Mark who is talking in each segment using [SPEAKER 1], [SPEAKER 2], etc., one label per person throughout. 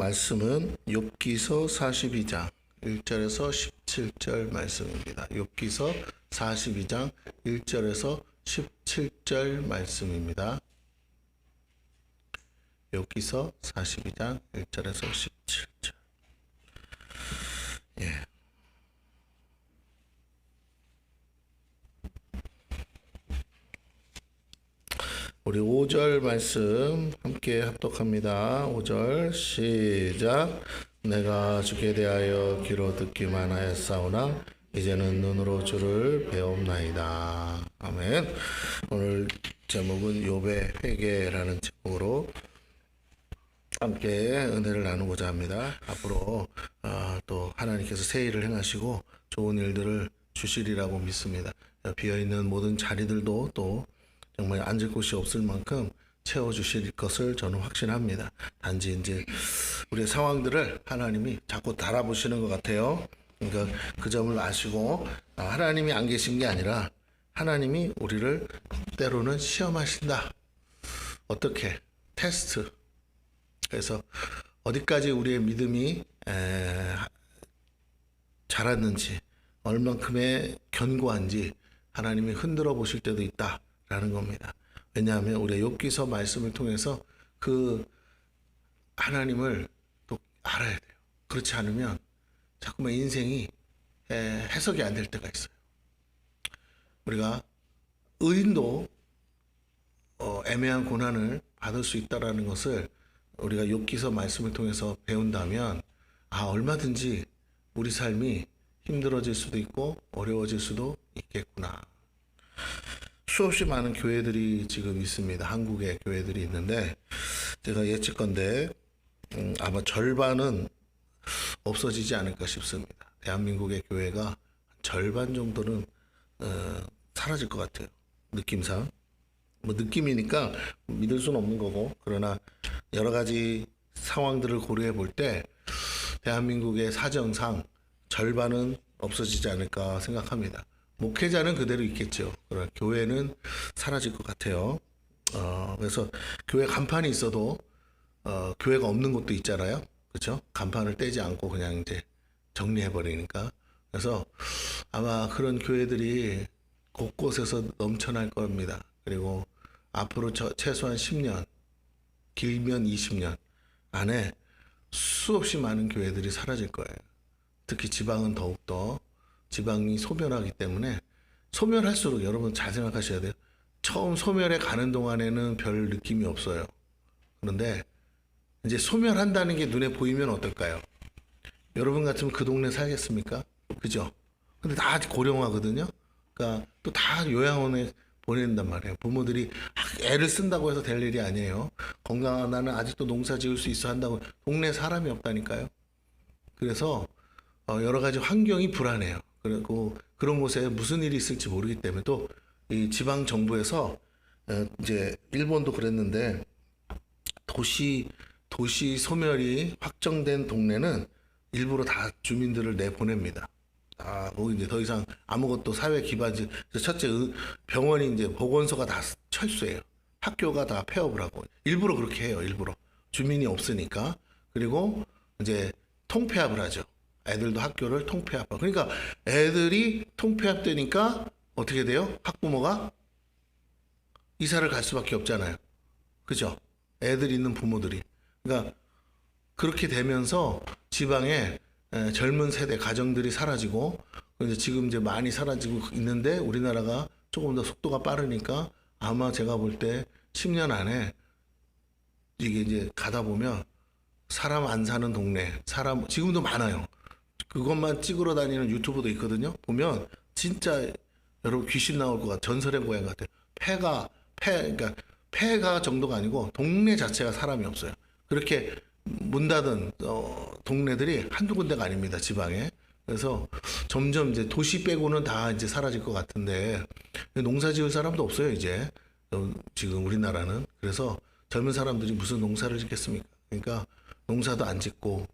[SPEAKER 1] 말씀은 욥기서 42장 1절에서 17절 말씀입니다. 욥기서 42장 1절에서 17절 말씀입니다. 욥기서 42장 1절에서 17절. 예. 우리 5절 말씀 함께 합독합니다. 5절 시작. 내가 주께 대하여 귀로 듣기만 하였사오나 이제는 눈으로 주를 배움나이다. 아멘. 오늘 제목은 욥의 회개라는 제목으로 함께 은혜를 나누고자 합니다. 앞으로 또 하나님께서 새 일을 행하시고 좋은 일들을 주시리라고 믿습니다. 비어있는 모든 자리들도 또 정말 앉을 곳이 없을 만큼 채워주실 것을 저는 확신합니다. 단지 이제 우리의 상황들을 하나님이 자꾸 달아보시는 것 같아요. 그러니까 그 점을 아시고 하나님이 안 계신 게 아니라 하나님이 우리를 때로는 시험하신다. 어떻게? 테스트. 그래서 어디까지 우리의 믿음이 자랐는지, 얼만큼의 견고한지 하나님이 흔들어 보실 때도 있다. 라는 겁니다. 왜냐하면 우리 욥기서 말씀을 통해서 그 하나님을 또 알아야 돼요. 그렇지 않으면 자꾸만 인생이 해석이 안 될 때가 있어요. 우리가 의인도 애매한 고난을 받을 수 있다라는 것을 우리가 욥기서 말씀을 통해서 배운다면 얼마든지 우리 삶이 힘들어질 수도 있고 어려워질 수도 있겠구나. 수없이 많은 교회들이 지금 있습니다. 한국에 교회들이 있는데 제가 예측컨대 아마 절반은 없어지지 않을까 싶습니다. 대한민국의 교회가 절반 정도는 사라질 것 같아요. 느낌상. 뭐 느낌이니까 믿을 수는 없는 거고, 그러나 여러 가지 상황들을 고려해 볼 때 대한민국의 사정상 절반은 없어지지 않을까 생각합니다. 목회자는 그대로 있겠죠. 그러나 교회는 사라질 것 같아요. 그래서 교회 간판이 있어도 교회가 없는 곳도 있잖아요. 그렇죠? 간판을 떼지 않고 그냥 이제 정리해 버리니까. 그래서 아마 그런 교회들이 곳곳에서 넘쳐날 겁니다. 그리고 앞으로 최소한 10년, 길면 20년 안에 수없이 많은 교회들이 사라질 거예요. 특히 지방은 더욱더. 지방이 소멸하기 때문에, 소멸할수록 여러분 잘 생각하셔야 돼요. 처음 소멸해 가는 동안에는 별 느낌이 없어요. 그런데 이제 소멸한다는 게 눈에 보이면 어떨까요? 여러분 같으면 그 동네 살겠습니까? 그죠? 근데 다 고령화거든요. 그러니까 또 다 요양원에 보낸단 말이에요. 부모들이 애를 쓴다고 해서 될 일이 아니에요. 건강한 나는 아직도 농사 지을 수 있어 한다고 동네에 사람이 없다니까요. 그래서 여러 가지 환경이 불안해요. 그리고 그런 곳에 무슨 일이 있을지 모르기 때문에, 또 이 지방 정부에서 이제 일본도 그랬는데 도시 소멸이 확정된 동네는 일부러 다 주민들을 내보냅니다. 거기 이제 더 이상 아무것도 사회 기반지, 첫째 병원이 이제 보건소가 다 철수해요. 학교가 다 폐업을 하고 일부러 그렇게 해요. 일부러 주민이 없으니까. 그리고 이제 통폐합을 하죠. 애들도 학교를 통폐합하고. 그러니까 애들이 통폐합되니까 어떻게 돼요? 학부모가 이사를 갈 수밖에 없잖아요. 그죠? 애들 있는 부모들이. 그러니까 그렇게 되면서 지방에 젊은 세대 가정들이 사라지고, 이제 지금 이제 많이 사라지고 있는데 우리나라가 조금 더 속도가 빠르니까 아마 제가 볼 때 10년 안에 이게 이제 가다 보면 사람 안 사는 동네, 사람 지금도 많아요. 그것만 찍으러 다니는 유튜브도 있거든요. 보면 진짜 여러분 귀신 나올 것 같아. 전설의 고향 같아요. 그러니까 폐가 정도가 아니고 동네 자체가 사람이 없어요. 그렇게 문 닫은 동네들이 한두 군데가 아닙니다. 지방에. 그래서 점점 이제 도시 빼고는 다 이제 사라질 것 같은데, 농사 지을 사람도 없어요 이제. 지금 우리나라는. 그래서 젊은 사람들이 무슨 농사를 짓겠습니까? 그러니까 농사도 안 짓고,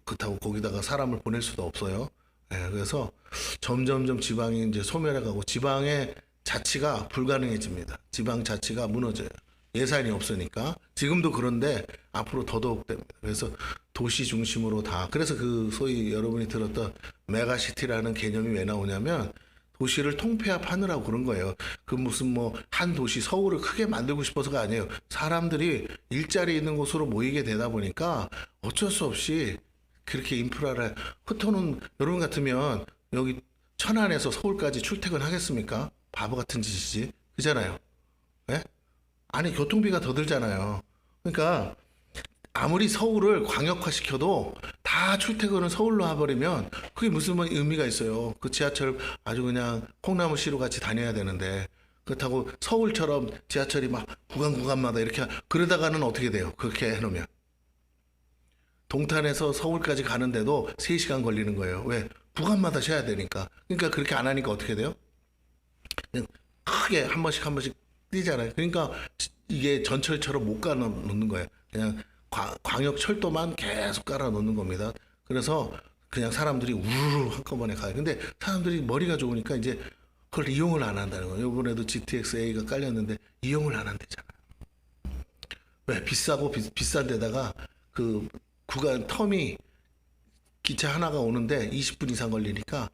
[SPEAKER 1] 그렇다고 거기다가 사람을 보낼 수도 없어요. 그래서 점점점 지방이 이제 소멸해가고 지방의 자치가 불가능해집니다. 지방 자치가 무너져요. 예산이 없으니까. 지금도 그런데 앞으로 더더욱 됩니다. 그래서 도시 중심으로 다. 그래서 그 소위 여러분이 들었던 메가시티라는 개념이 왜 나오냐면 도시를 통폐합하느라고 그런 거예요. 그 무슨 뭐 한 도시 서울을 크게 만들고 싶어서가 아니에요. 사람들이 일자리 있는 곳으로 모이게 되다 보니까 어쩔 수 없이 그렇게 인프라를 흩어놓은. 여러분 같으면 여기 천안에서 서울까지 출퇴근하겠습니까? 바보 같은 짓이지. 그잖아요. 예? 아니 교통비가 더 들잖아요. 그러니까 아무리 서울을 광역화시켜도 다 출퇴근을 서울로 해버리면 그게 무슨 뭐 의미가 있어요. 그 지하철 아주 그냥 콩나물시루 같이 다녀야 되는데 그렇다고 서울처럼 지하철이 막 구간마다 이렇게 그러다가는 어떻게 돼요? 그렇게 해놓으면 동탄에서 서울까지 가는데도 3시간 걸리는 거예요. 왜? 구간마다 쉬어야 되니까. 그러니까 그렇게 안 하니까 어떻게 돼요? 그냥 크게 한 번씩 뛰잖아요. 그러니까 이게 전철처럼 못 깔아 놓는 거예요. 그냥 광역철도만 계속 깔아 놓는 겁니다. 그래서 그냥 사람들이 우르르 한꺼번에 가요. 근데 사람들이 머리가 좋으니까 이제 그걸 이용을 안 한다는 거예요. 이번에도 GTX-A가 깔렸는데 이용을 안 한대잖아요. 왜? 비싸고 비싼 데다가 그 구간 텀이 기차 하나가 오는데 20분 이상 걸리니까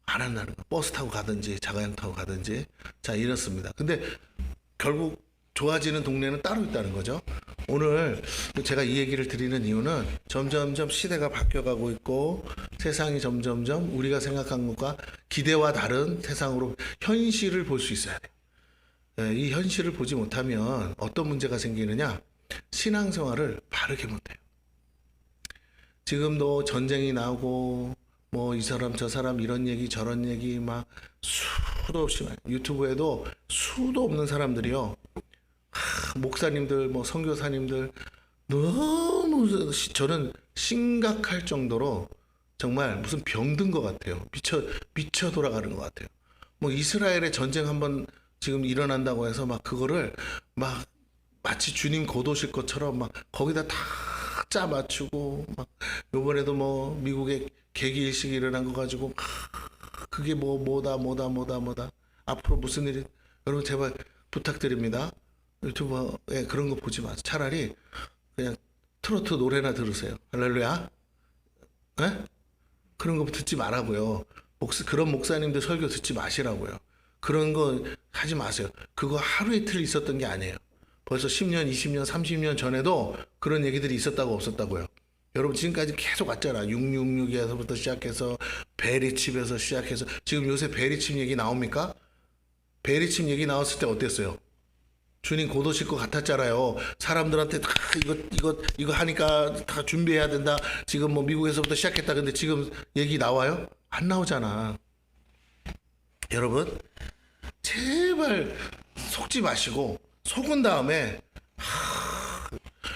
[SPEAKER 1] 안 한다는 거. 버스 타고 가든지 자가용 타고 가든지. 자, 이렇습니다. 근데 결국 좋아지는 동네는 따로 있다는 거죠. 오늘 제가 이 얘기를 드리는 이유는 점점점 시대가 바뀌어가고 있고 세상이 점점점 우리가 생각한 것과 기대와 다른 세상으로 현실을 볼 수 있어야 돼요. 예, 이 현실을 보지 못하면 어떤 문제가 생기느냐? 신앙생활을 바르게 못해요. 지금도 전쟁이 나고 뭐 이 사람 저 사람 이런 얘기 저런 얘기 막 수도 없이 유튜브에도 수도 없는 사람들이요. 목사님들 뭐 선교사님들 너무 저는 심각할 정도로 정말 무슨 병든 것 같아요. 미쳐 돌아가는 것 같아요. 뭐 이스라엘의 전쟁 한번 지금 일어난다고 해서 막 그거를 막 마치 주님 곧 오실 것처럼 막 거기다 다 짜 맞추고 막 요번에도 뭐 미국에 개기일식이 일어난 거 가지고 그게 뭐다 앞으로 무슨 일이. 여러분 제발 부탁드립니다. 유튜브에 그런 거 보지 마세요. 차라리 그냥 트로트 노래나 들으세요. 할렐루야. 에? 그런 거 듣지 말라고요. 그런 목사님들 설교 듣지 마시라고요. 그런 거 하지 마세요. 그거 하루 이틀 있었던 게 아니에요. 벌써 10년, 20년, 30년 전에도 그런 얘기들이 있었다고 없었다고요. 여러분 지금까지 계속 왔잖아. 666에서부터 시작해서 베리칩에서 시작해서 지금 요새 베리칩 얘기 나옵니까? 베리칩 얘기 나왔을 때 어땠어요? 주님 곧 오실 것 같았잖아요. 사람들한테 다 이거 하니까 다 준비해야 된다. 지금 뭐 미국에서부터 시작했다. 근데 지금 얘기 나와요? 안 나오잖아. 여러분 제발 속지 마시고 속은 다음에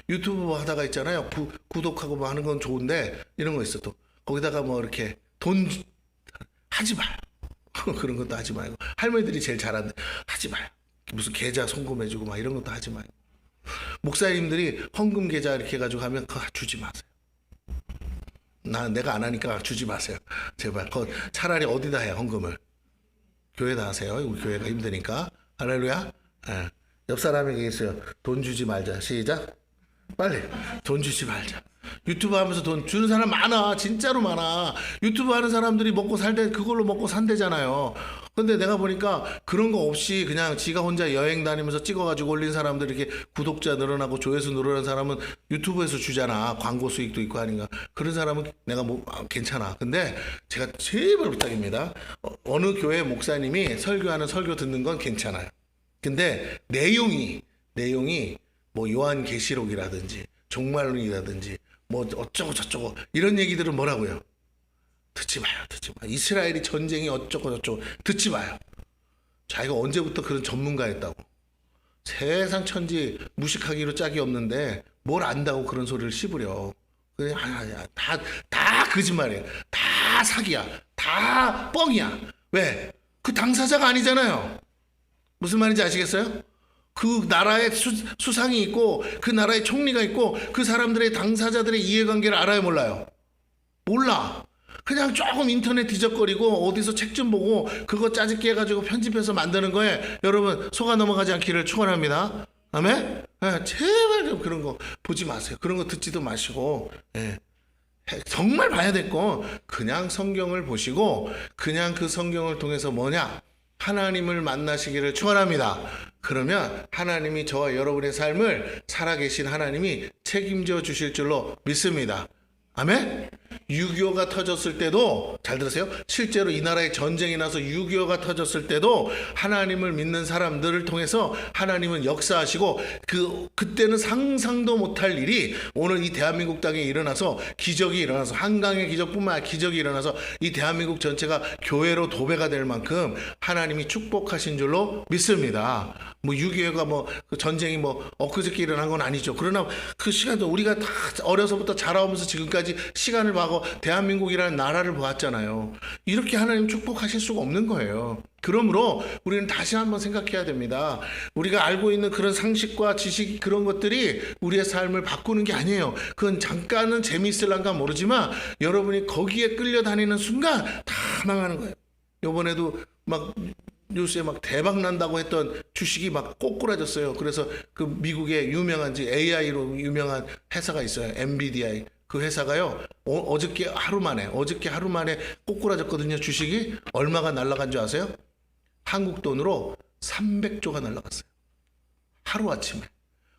[SPEAKER 1] 유튜브 뭐 하다가 있잖아요. 구독하고 뭐 하는 건 좋은데 이런 거 있어 또 거기다가 뭐 이렇게 돈 하지 마요. 그런 것도 하지 말고 할머니들이 제일 잘하는데 하지 마요. 무슨 계좌 송금해주고 막 이런 것도 하지 마요. 목사님들이 헌금 계좌 이렇게 해가지고 하면 그거 주지 마세요. 내가 안 하니까 주지 마세요. 제발. 그거 차라리 어디다 해 헌금을? 교회다 하세요. 우리 교회가 힘드니까. 할렐루야. 예. 옆 사람에게 얘기했어요. 돈 주지 말자. 시작. 빨리. 돈 주지 말자. 유튜브 하면서 돈 주는 사람 많아. 진짜로 많아. 유튜브 하는 사람들이 먹고 살때 그걸로 먹고 산대잖아요. 근데 내가 보니까 그런 거 없이 그냥 지가 혼자 여행 다니면서 찍어가지고 올린 사람들 이렇게 구독자 늘어나고 조회수 늘어나는 사람은 유튜브에서 주잖아. 광고 수익도 있고 하니까. 그런 사람은 내가 뭐 괜찮아. 근데 제가 제발 부탁입니다. 어느 교회 목사님이 설교하는 설교 듣는 건 괜찮아요. 근데 내용이 뭐 요한계시록이라든지 종말론이라든지 뭐 어쩌고 저쩌고 이런 얘기들은 뭐라고요? 듣지 마요. 이스라엘이 전쟁이 어쩌고 저쩌고 듣지 마요. 자기가 언제부터 그런 전문가였다고. 세상 천지 무식하기로 짝이 없는데 뭘 안다고 그런 소리를 씹으려. 그냥 다 거짓말이야. 다 사기야. 다 뻥이야. 왜? 그 당사자가 아니잖아요. 무슨 말인지 아시겠어요? 그 나라에 수상이 있고 그 나라에 총리가 있고 그 사람들의 당사자들의 이해관계를 알아요 몰라요? 몰라. 그냥 조금 인터넷 뒤적거리고 어디서 책 좀 보고 그거 짜집기 해가지고 편집해서 만드는 거에 여러분 속아 넘어가지 않기를 축원합니다. 아멘? 제발 좀 그런 거 보지 마세요. 그런 거 듣지도 마시고, 정말 봐야 될 건 그냥 성경을 보시고, 그냥 그 성경을 통해서 뭐냐? 하나님을 만나시기를 축원합니다. 그러면 하나님이 저와 여러분의 삶을 살아계신 하나님이 책임져 주실 줄로 믿습니다. 아멘? 6.25가 터졌을 때도, 잘 들으세요? 실제로 이 나라에 전쟁이 나서 6.25가 터졌을 때도 하나님을 믿는 사람들을 통해서 하나님은 역사하시고, 그때는 상상도 못할 일이 오늘 이 대한민국 땅에 일어나서 기적이 일어나서, 한강의 기적뿐만 아니라 기적이 일어나서 이 대한민국 전체가 교회로 도배가 될 만큼 하나님이 축복하신 줄로 믿습니다. 6.25가 그 전쟁이 엊그저께 일어난 건 아니죠. 그러나 그 시간도 우리가 다 어려서부터 자라오면서 지금까지 시간을 봐고 대한민국이라는 나라를 보았잖아요. 이렇게 하나님 축복하실 수가 없는 거예요. 그러므로 우리는 다시 한번 생각해야 됩니다. 우리가 알고 있는 그런 상식과 지식, 그런 것들이 우리의 삶을 바꾸는 게 아니에요. 그건 잠깐은 재미있을란가 모르지만 여러분이 거기에 끌려다니는 순간 다 망하는 거예요. 이번에도 뉴스에 대박 난다고 했던 주식이 꼬꾸라졌어요. 그래서 그 미국의 유명한 AI로 유명한 회사가 있어요. 엔비디아. 그 회사가요, 어저께 하루 만에 꼬꾸라졌거든요. 주식이 얼마가 날아간 줄 아세요? 한국 돈으로 300조가 날아갔어요. 하루아침에.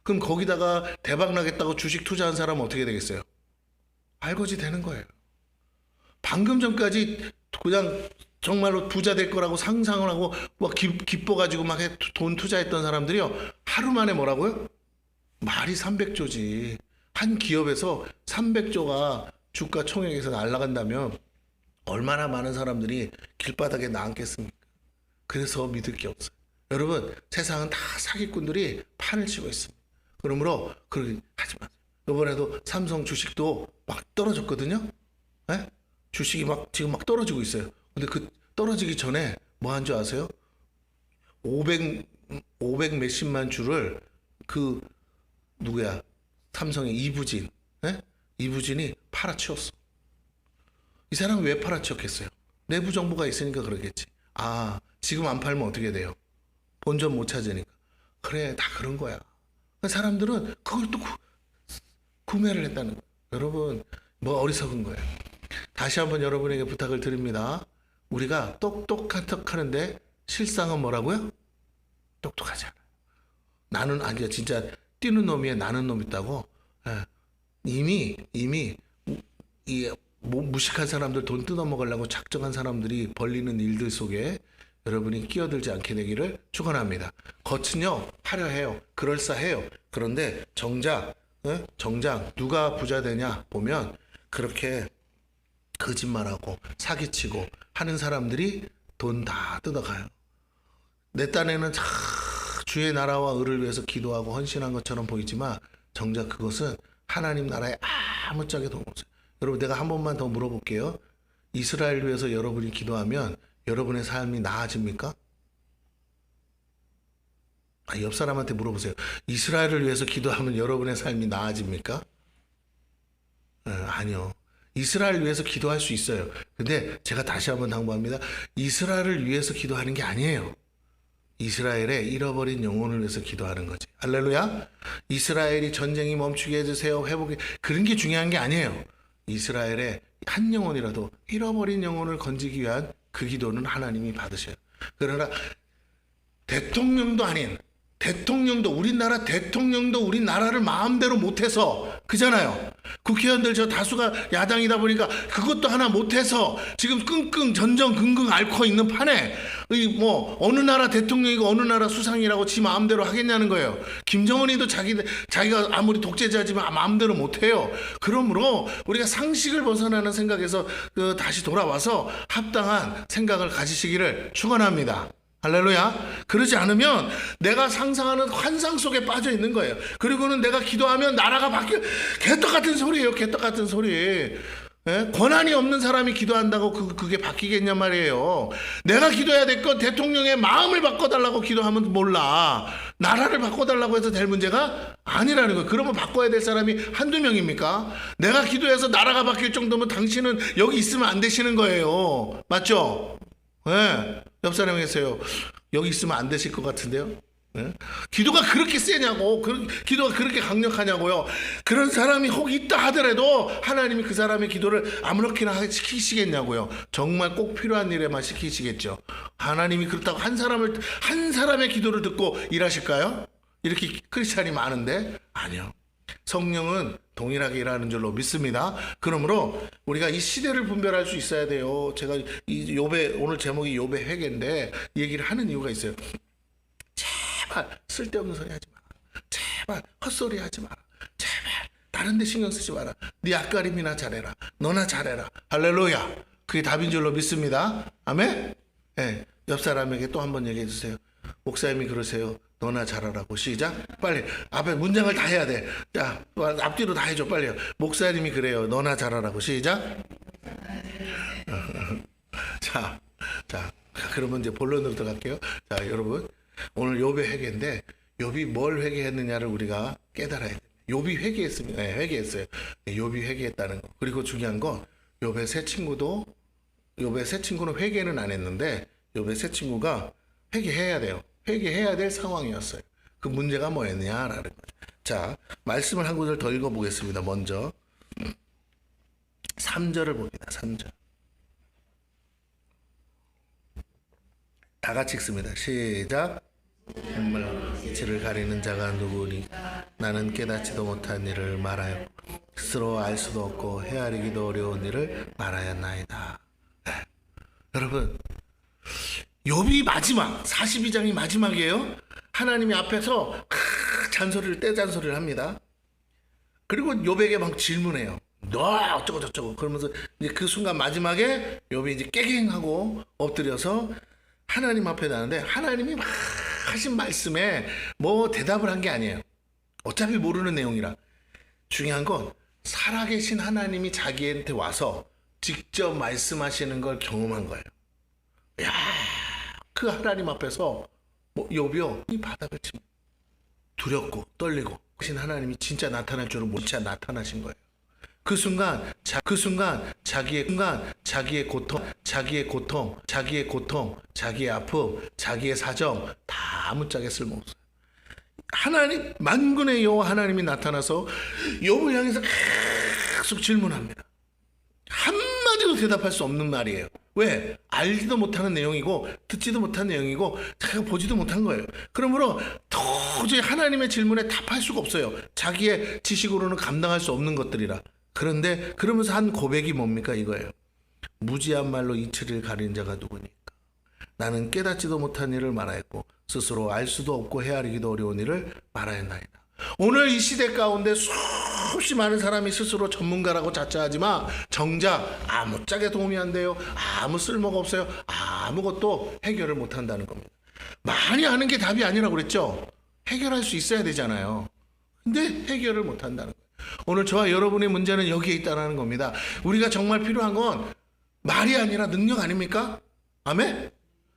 [SPEAKER 1] 그럼 거기다가 대박 나겠다고 주식 투자한 사람은 어떻게 되겠어요? 알거지 되는 거예요. 방금 전까지 그냥 정말로 부자 될 거라고 상상을 하고 기뻐가지고 돈 투자했던 사람들이요, 하루 만에 뭐라고요? 말이 300조지. 한 기업에서 300조가 주가 총액에서 날아간다면 얼마나 많은 사람들이 길바닥에 나앉겠습니까? 그래서 믿을 게 없어요. 여러분, 세상은 다 사기꾼들이 판을 치고 있습니다. 그러므로 그러지 마세요. 이번에도 삼성 주식도 떨어졌거든요. 주식이 지금 떨어지고 있어요. 근데 그 떨어지기 전에 뭐 한 줄 아세요? 500 몇십만 주를 누구야? 삼성의 이부진, 이부진이 팔아치웠어. 이 사람은 왜 팔아치웠겠어요? 내부 정보가 있으니까 그러겠지. 지금 안 팔면 어떻게 돼요? 본전 못 찾으니까. 그래, 다 그런 거야. 사람들은 그걸 또 구매를 했다는 거예요. 여러분, 어리석은 거예요. 다시 한번 여러분에게 부탁을 드립니다. 우리가 똑똑한 척 하는데 실상은 뭐라고요? 똑똑하지 않아요. 나는 아니야, 진짜 뛰는 놈이야, 나는 놈 있다고. 이미 이 무식한 사람들 돈 뜯어먹으려고 작정한 사람들이 벌리는 일들 속에 여러분이 끼어들지 않게 되기를 축원합니다. 겉은요 화려해요, 그럴싸해요. 그런데 정작 누가 부자 되냐 보면 그렇게 거짓말하고 사기치고 하는 사람들이 돈 다 뜯어가요. 내 딴에는 주의 나라와 의를 위해서 기도하고 헌신한 것처럼 보이지만 정작 그것은 하나님 나라에 아무짝에 도움 없어요. 여러분, 내가 한 번만 더 물어볼게요. 이스라엘을 위해서 여러분이 기도하면 여러분의 삶이 나아집니까? 옆 사람한테 물어보세요. 이스라엘을 위해서 기도하면 여러분의 삶이 나아집니까? 아니요. 이스라엘을 위해서 기도할 수 있어요. 근데 제가 다시 한번 당부합니다. 이스라엘을 위해서 기도하는 게 아니에요. 이스라엘의 잃어버린 영혼을 위해서 기도하는 거지. 할렐루야. 이스라엘이 전쟁이 멈추게 해주세요, 회복이, 그런 게 중요한 게 아니에요. 이스라엘의 한 영혼이라도 잃어버린 영혼을 건지기 위한 그 기도는 하나님이 받으셔요. 그러나 우리나라 대통령도 우리나라를 마음대로 못해서, 그잖아요. 국회의원들 저 다수가 야당이다 보니까 그것도 하나 못해서 지금 끙끙 전전긍긍 앓고 있는 판에 어느 나라 대통령이고 어느 나라 수상이라고 지 마음대로 하겠냐는 거예요. 김정은이도 자기가 아무리 독재자지만 마음대로 못해요. 그러므로 우리가 상식을 벗어나는 생각에서 다시 돌아와서 합당한 생각을 가지시기를 축원합니다. 할렐루야. 그러지 않으면 내가 상상하는 환상 속에 빠져 있는 거예요. 그리고는 내가 기도하면 나라가 바뀌어. 개떡 같은 소리예요. 개떡 같은 소리. 권한이 없는 사람이 기도한다고 그게 바뀌겠냐 말이에요. 내가 기도해야 될 건 대통령의 마음을 바꿔달라고 기도하면 몰라. 나라를 바꿔달라고 해서 될 문제가 아니라는 거예요. 그러면 바꿔야 될 사람이 한두 명입니까? 내가 기도해서 나라가 바뀔 정도면 당신은 여기 있으면 안 되시는 거예요. 맞죠? 옆 사람이 계세요. 여기 있으면 안 되실 것 같은데요? 예? 기도가 그렇게 세냐고, 기도가 그렇게 강력하냐고요. 그런 사람이 혹 있다 하더라도 하나님이 그 사람의 기도를 아무렇게나 시키시겠냐고요. 정말 꼭 필요한 일에만 시키시겠죠. 하나님이 그렇다고 한 사람의 기도를 듣고 일하실까요? 이렇게 크리스찬이 많은데 아니요. 성령은 동일하게 일하는 줄로 믿습니다. 그러므로 우리가 이 시대를 분별할 수 있어야 돼요. 제가 이 욥의 오늘 제목이 욥의 회개인데 얘기를 하는 이유가 있어요. 제발 쓸데없는 소리 하지 마라. 제발 헛소리 하지 마라. 제발 다른 데 신경 쓰지 마라. 네 앞가림이나 잘해라. 너나 잘해라. 할렐루야. 그게 답인 줄로 믿습니다. 아멘. 네, 옆 사람에게 또 한 번 얘기해 주세요. 목사님이 그러세요. 너나 잘하라고. 시작. 빨리 앞에 문장을 다 해야 돼. 자, 앞뒤로 다 해줘. 빨리요. 목사님이 그래요. 너나 잘하라고. 시작. 자, 그러면 이제 본론으로 들어갈게요. 자, 여러분, 오늘 욥의 회개인데 욥이 뭘 회개했느냐를 우리가 깨달아야 돼요. 욥이 회개했습니다. 네, 회개했어요. 욥이 회개했다는 거. 그리고 중요한 건 욥의 세 친구는 회개는 안 했는데 욥의 세 친구가 회개해야 돼요. 회개해야 될 상황이었어요. 그 문제가 뭐였냐라는 거죠. 자, 말씀을 한 구절 더 읽어보겠습니다. 먼저 3절을 봅니다. 3절. 다 같이 읽습니다. 시작. 정말 이치를 가리는 자가 누구니 나는 깨닫지도 못한 일을 말하여 스스로 알 수도 없고 헤아리기도 어려운 일을 말하였나이다. 네. 여러분, 욥이 마지막 42장이 마지막이에요. 하나님이 앞에서 떼잔소리를 합니다. 그리고 욥에게 막 질문해요. 너 어쩌고 저쩌고 그러면서 이제 그 순간 마지막에 욥이 이제 깨갱하고 엎드려서 하나님 앞에 나는데 하나님이 막 하신 말씀에 뭐 대답을 한 게 아니에요. 어차피 모르는 내용이라. 중요한 건 살아계신 하나님이 자기한테 와서 직접 말씀하시는 걸 경험한 거예요. 야, 그 하나님 앞에서 욥이요 이 바닥을 칩니다. 두렵고 떨리고 신 하나님이 진짜 나타날 줄은 모르고 나타나신 거예요. 그 순간 자기의 고통, 자기의 아픔, 자기의 사정 다 아무짝에 쓸모없어요. 하나님 만군의 여호와 하나님이 나타나서 욥을 향해서 계속 질문합니다. 한마디도 대답할 수 없는 말이에요. 왜? 알지도 못하는 내용이고 듣지도 못한 내용이고 자기가 보지도 못한 거예요. 그러므로 도저히 하나님의 질문에 답할 수가 없어요. 자기의 지식으로는 감당할 수 없는 것들이라. 그런데 그러면서 한 고백이 뭡니까? 이거예요. 무지한 말로 이치를 가린 자가 누구니까. 나는 깨닫지도 못한 일을 말하였고 스스로 알 수도 없고 헤아리기도 어려운 일을 말하였나이다. 오늘 이 시대 가운데 수없이 많은 사람이 스스로 전문가라고 자처하지만 정작 아무짝에 도움이 안 돼요. 아무 쓸모가 없어요. 아무것도 해결을 못한다는 겁니다. 많이 아는 게 답이 아니라고 그랬죠. 해결할 수 있어야 되잖아요. 근데 해결을 못한다는 거예요. 오늘 저와 여러분의 문제는 여기에 있다는 겁니다. 우리가 정말 필요한 건 말이 아니라 능력 아닙니까? 아멘?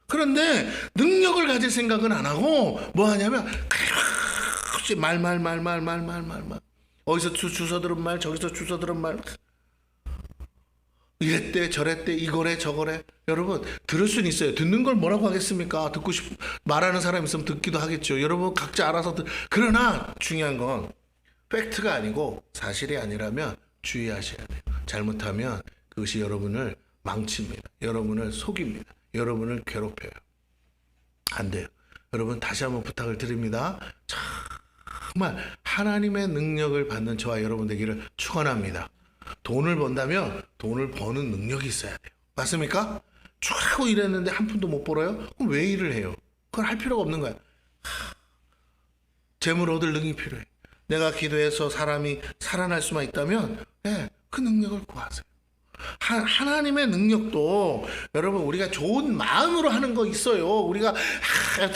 [SPEAKER 1] 그런데 능력을 가질 생각은 안 하고 뭐 하냐면 말 어디서 주워 들은 말 저기서 주워 들은 말 이랬대 저랬대 이거래 저거래. 여러분 들을 수는 있어요. 듣는 걸 뭐라고 하겠습니까? 말하는 사람 있으면 듣기도 하겠죠. 여러분 각자 알아서 그러나 중요한 건 팩트가 아니고 사실이 아니라면 주의하셔야 돼요. 잘못하면 그것이 여러분을 망칩니다. 여러분을 속입니다. 여러분을 괴롭혀요. 안 돼요. 여러분 다시 한번 부탁을 드립니다. 정말 하나님의 능력을 받는 저와 여러분 되기를 축원합니다. 돈을 번다면 돈을 버는 능력이 있어야 돼요. 맞습니까? 쭉 하고 일했는데 한 푼도 못 벌어요? 그럼 왜 일을 해요? 그건 할 필요가 없는 거야. 재물 얻을 능력이 필요해. 내가 기도해서 사람이 살아날 수만 있다면 그 능력을 구하세요. 하나님의 능력도 여러분 우리가 좋은 마음으로 하는 거 있어요. 우리가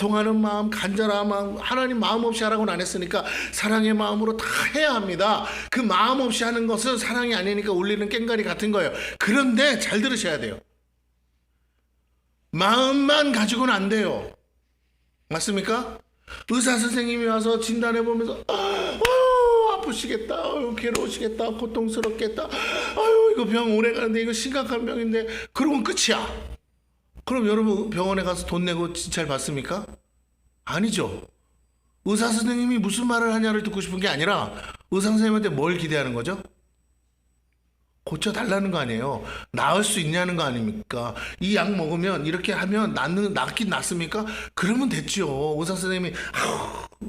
[SPEAKER 1] 통하는 마음, 간절한 마음, 하나님 마음 없이 하라고는 안 했으니까 사랑의 마음으로 다 해야 합니다. 그 마음 없이 하는 것은 사랑이 아니니까 울리는 꽹과리 같은 거예요. 그런데 잘 들으셔야 돼요. 마음만 가지고는 안 돼요. 맞습니까? 의사 선생님이 와서 진단해 보면서 아프시겠다, 괴로우시겠다, 고통스럽겠다, 이거 병 오래 가는데 이거 심각한 병인데 그러면 끝이야. 그럼 여러분 병원에 가서 돈 내고 진찰 받습니까? 아니죠. 의사 선생님이 무슨 말을 하냐를 듣고 싶은 게 아니라 의사 선생님한테 뭘 기대하는 거죠? 고쳐달라는 거 아니에요. 나을 수 있냐는 거 아닙니까? 이 약 먹으면 이렇게 하면 낫긴 낫습니까? 그러면 됐죠. 의사 선생님이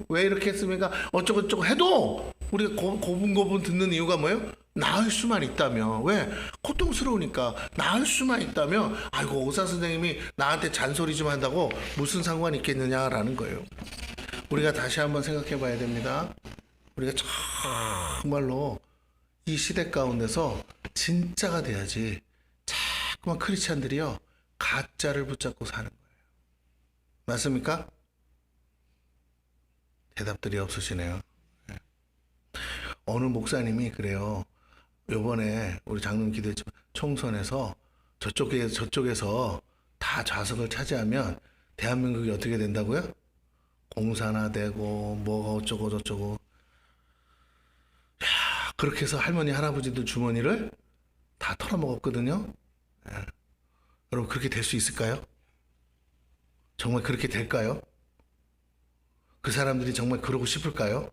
[SPEAKER 1] 왜 이렇게 했습니까? 어쩌고저쩌고 해도 우리가 고분고분 듣는 이유가 뭐예요? 나을 수만 있다면. 왜? 고통스러우니까. 나을 수만 있다면 아이고 의사 선생님이 나한테 잔소리 좀 한다고 무슨 상관이 있겠느냐라는 거예요. 우리가 다시 한번 생각해 봐야 됩니다. 우리가 정말로 이 시대 가운데서 진짜가 돼야지 자꾸만 크리스찬들이요 가짜를 붙잡고 사는 거예요. 맞습니까? 대답들이 없으시네요. 어느 목사님이 그래요. 요번에 우리 장로님 기도했지만 총선에서 저쪽에서 다 좌석을 차지하면 대한민국이 어떻게 된다고요? 공산화되고 뭐가 어쩌고 저쩌고. 그렇게 해서 할머니 할아버지들 주머니를 다 털어먹었거든요. 여러분 그렇게 될 수 있을까요? 정말 그렇게 될까요? 그 사람들이 정말 그러고 싶을까요?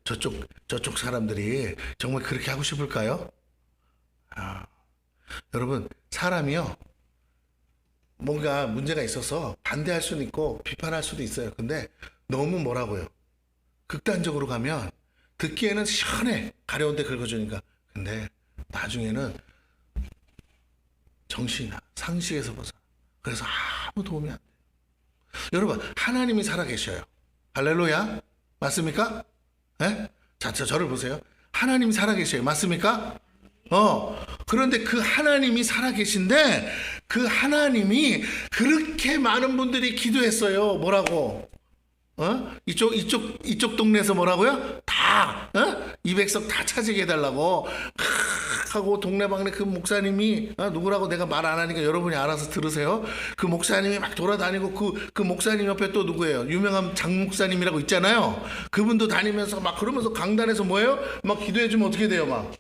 [SPEAKER 1] 저쪽 사람들이 정말 그렇게 하고 싶을까요? 여러분 사람이요 뭔가 문제가 있어서 반대할 수는 있고 비판할 수도 있어요. 근데 너무 뭐라고요? 극단적으로 가면 듣기에는 시원해. 가려운데 긁어주니까. 근데 나중에는 정신이나 상식에서 벗어나. 그래서 아무 도움이 안 돼요. 여러분 하나님이 살아계셔요. 할렐루야. 맞습니까? 예? 자, 저를 보세요. 하나님이 살아계셔요. 맞습니까? 그런데 그 하나님이 살아계신데 그 하나님이 그렇게 많은 분들이 기도했어요. 뭐라고? 이쪽 동네에서 뭐라고요? 다, 200석 다 차지게 해달라고 하고 동네방네 그 목사님이 누구라고 내가 말 안 하니까 여러분이 알아서 들으세요. 그 목사님이 막 돌아다니고 그 목사님 옆에 또 누구예요? 유명한 장 목사님이라고 있잖아요. 그분도 다니면서 막 그러면서 강단에서 뭐예요? 막 기도해주면 어떻게 돼요? 막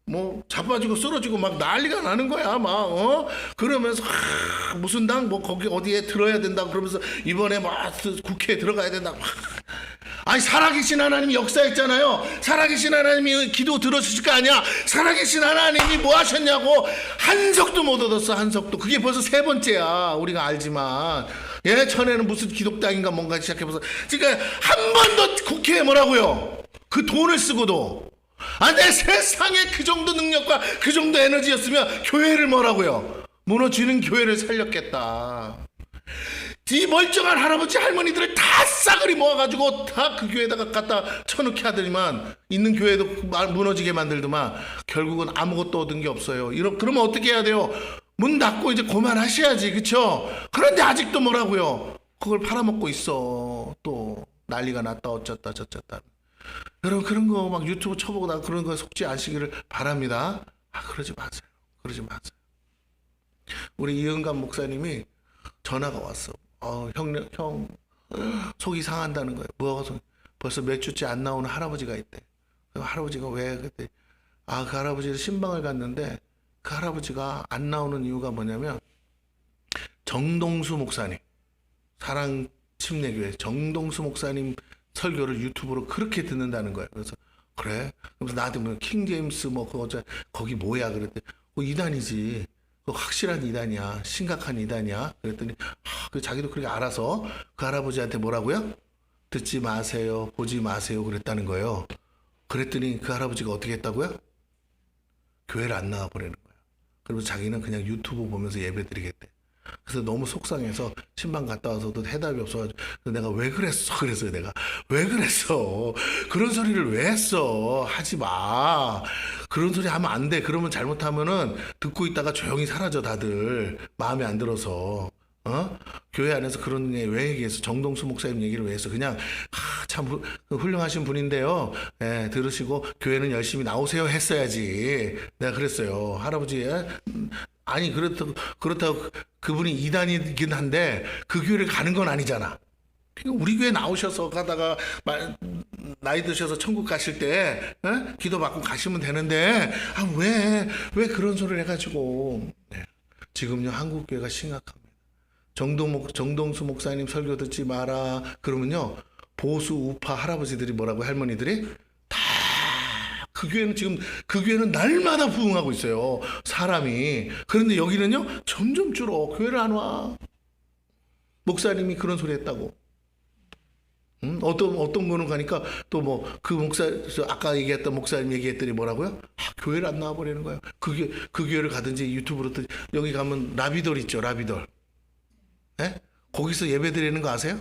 [SPEAKER 1] 뭐 자빠지고 쓰러지고 막 난리가 나는 거야. 막 그러면서 무슨 당 뭐 거기 어디에 들어야 된다고 그러면서 이번에 막 국회에 들어가야 된다고. 아니 살아계신 하나님이 역사했잖아요. 살아계신 하나님이 기도 들어주실 거 아니야. 살아계신 하나님이 뭐 하셨냐고. 한석도 못 얻었어. 한석도. 그게 벌써 3번째야. 우리가 알지만 전에는 무슨 기독당인가 뭔가 시작해봐서 그러니까 한 번도 국회에 뭐라고요. 그 돈을 쓰고도 내 세상에 그 정도 능력과 그 정도 에너지였으면 교회를 뭐라고요? 무너지는 교회를 살렸겠다. 이 멀쩡한 할아버지 할머니들을 다 싸그리 모아가지고 다 그 교회에다가 갖다 쳐넣게 하더니만 있는 교회도 무너지게 만들더만 결국은 아무것도 얻은 게 없어요. 그러면 어떻게 해야 돼요? 문 닫고 이제 그만하셔야지. 그쵸? 그런데 아직도 뭐라고요? 그걸 팔아먹고 있어. 또 난리가 났다 어쩌다 저쩌다. 여러분 그런 거 막 유튜브 쳐보고 나 그런 거 속지 않으시기를 바랍니다. 그러지 마세요. 그러지 마세요. 우리 이은감 목사님이 전화가 왔어. 형 속이 상한다는 거예요. 뭐가 벌써 몇 주째 안 나오는 할아버지가 있대. 할아버지가 왜 그때 그 할아버지를 신방을 갔는데 그 할아버지가 안 나오는 이유가 뭐냐면 정동수 목사님 사랑 침례교회 정동수 목사님 설교를 유튜브로 그렇게 듣는다는 거예요. 그래서 그래? 그래서 나한테 뭐 킹제임스 뭐 그거 거기 뭐야 그랬더니 이단이지. 그거 확실한 이단이야. 심각한 이단이야. 그랬더니 그 자기도 그렇게 알아서 그 할아버지한테 뭐라고요? 듣지 마세요. 보지 마세요. 그랬다는 거예요. 그랬더니 그 할아버지가 어떻게 했다고요? 교회를 안 나와 버리는 거예요. 그러면서 자기는 그냥 유튜브 보면서 예배 드리겠대. 그래서 너무 속상해서 신방 갔다 와서도 해답이 없어가지고 내가 왜 그랬어? 그랬어요. 내가 왜 그랬어? 그런 소리를 왜 했어? 하지 마. 그런 소리 하면 안 돼. 그러면 잘못하면은 듣고 있다가 조용히 사라져 다들 마음에 안 들어서. 교회 안에서 그런 얘기 왜 얘기했어? 정동수 목사님 얘기를 왜 했어? 그냥 참 훌륭하신 분인데요. 들으시고 교회는 열심히 나오세요 했어야지. 내가 그랬어요. 할아버지 아니 그렇다고 그분이 이단이긴 한데 그 교회를 가는 건 아니잖아. 그러니까 우리 교회 나오셔서 가다가 나이 드셔서 천국 가실 때 기도 받고 가시면 되는데 왜 그런 소리를 해가지고 지금요 한국 교회가 심각합니다. 정동수 목사님 설교 듣지 마라. 그러면요, 보수 우파 할아버지들이 뭐라고, 할머니들이 다 그 교회는 지금 그 교회는 날마다 부흥하고 있어요, 사람이. 그런데 여기는요 점점 줄어. 교회를 안 와. 목사님이 그런 소리 했다고. 어떤 거는 가니까 또 뭐 그 목사, 아까 얘기했던 목사님 얘기했더니 뭐라고요? 교회를 안 나와버리는 거예요. 그 교회를 가든지 유튜브로 또 여기 가면 라비돌 있죠, 라비돌. 예? 거기서 예배 드리는 거 아세요?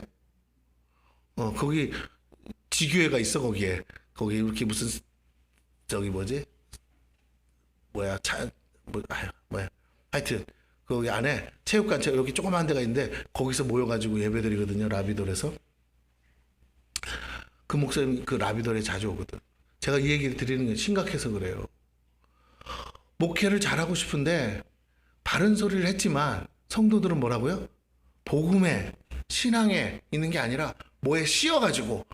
[SPEAKER 1] 거기 지교회가 있어. 거기 이렇게 무슨 저기 뭐지? 뭐야 뭐야? 하여튼 거기 안에 체육관 여기 조그만 데가 있는데 거기서 모여가지고 예배 드리거든요, 라비돌에서. 그 목사님 그 라비돌에 자주 오거든. 제가 이 얘기를 드리는 게 심각해서 그래요. 목회를 잘하고 싶은데 바른 소리를 했지만 성도들은 뭐라고요? 복음에, 신앙에 있는 게 아니라 뭐에 씌어가지고,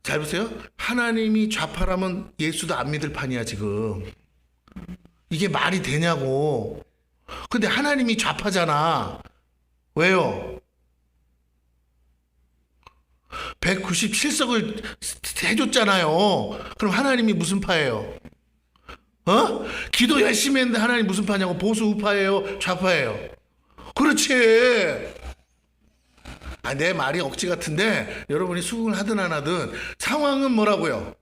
[SPEAKER 1] 잘 보세요. 하나님이 좌파라면 예수도 안 믿을 판이야 지금. 이게 말이 되냐고. 근데 하나님이 좌파잖아. 왜요? 197석을 해줬잖아요. 그럼 하나님이 무슨 파예요? 기도 열심히 했는데 하나님 무슨 파냐고. 보수 우파예요, 좌파예요? 그렇지. 내 말이 억지 같은데 여러분이 수긍을 하든 안 하든 상황은 뭐라고요?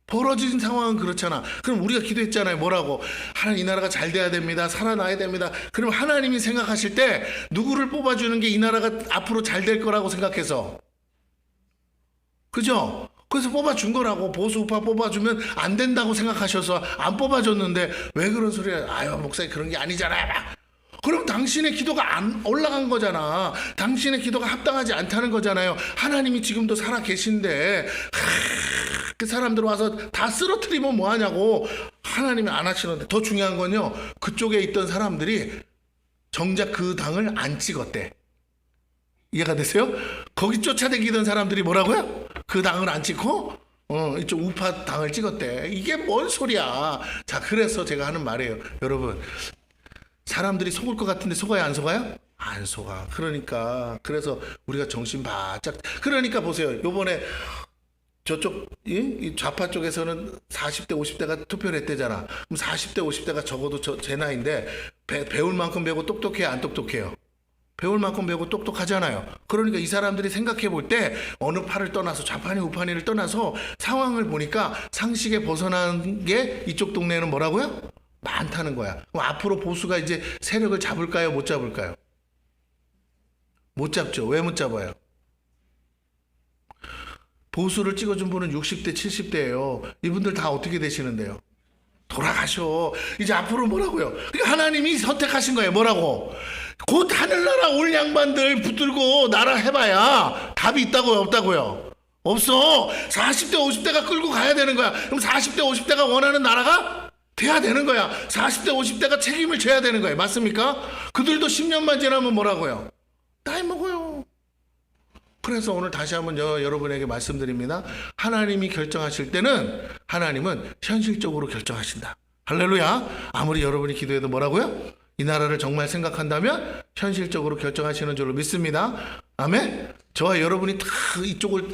[SPEAKER 1] 벌어진 상황은 그렇잖아. 그럼 우리가 기도했잖아요. 뭐라고? 하나님, 이 나라가 잘 돼야 됩니다. 살아나야 됩니다. 그럼 하나님이 생각하실 때 누구를 뽑아주는 게 이 나라가 앞으로 잘 될 거라고 생각해서, 그죠? 그래서 뽑아준 거라고. 보수 우파 뽑아주면 안 된다고 생각하셔서 안 뽑아줬는데 왜 그런 소리야? 아유, 목사님 그런 게 아니잖아요. 그럼 당신의 기도가 안 올라간 거잖아. 당신의 기도가 합당하지 않다는 거잖아요. 하나님이 지금도 살아 계신데 그 사람들 와서 다 쓰러뜨리면 뭐하냐고. 하나님이 안 하시는데. 더 중요한 건요, 그쪽에 있던 사람들이 정작 그 당을 안 찍었대. 이해가 되세요? 거기 쫓아다니던 사람들이 뭐라고요? 그 당을 안 찍고 이쪽 우파 당을 찍었대. 이게 뭔 소리야. 자, 그래서 제가 하는 말이에요. 여러분, 사람들이 속을 것 같은데 속아요, 안 속아요? 안 속아. 그러니까 그래서 우리가 정신 바짝. 그러니까 보세요. 요번에 저쪽 이 좌파 쪽에서는 40대 50대가 투표를 했대잖아. 그럼 40대 50대가 적어도 제 나이인데 배울 만큼 배우고 똑똑해요, 안 똑똑해요? 배울 만큼 배우고 똑똑하잖아요. 그러니까 이 사람들이 생각해 볼 때 어느 파를 떠나서, 좌파니 우파니를 떠나서 상황을 보니까 상식에 벗어난 게 이쪽 동네는 뭐라고요? 많다는 거야. 그럼 앞으로 보수가 이제 세력을 잡을까요, 못 잡을까요? 못 잡죠. 왜 못 잡아요? 보수를 찍어준 분은 60대 70대예요 이분들 다 어떻게 되시는데요? 돌아가셔. 이제 앞으로 뭐라고요? 그러니까 하나님이 선택하신 거예요. 뭐라고? 곧 하늘나라 올 양반들 붙들고 나라 해봐야 답이 있다고요, 없다고요? 없어. 40대 50대가 끌고 가야 되는 거야. 그럼 40대 50대가 원하는 나라가 돼야 되는 거야. 40대 50대가 책임을 져야 되는 거예요. 맞습니까? 그들도 10년만 지나면 뭐라고요? 나이 먹어요. 그래서 오늘 다시 한번 여러분에게 말씀드립니다. 하나님이 결정하실 때는 하나님은 현실적으로 결정하신다. 할렐루야. 아무리 여러분이 기도해도 뭐라고요? 이 나라를 정말 생각한다면 현실적으로 결정하시는 줄로 믿습니다. 아멘. 저와 여러분이 다 이쪽을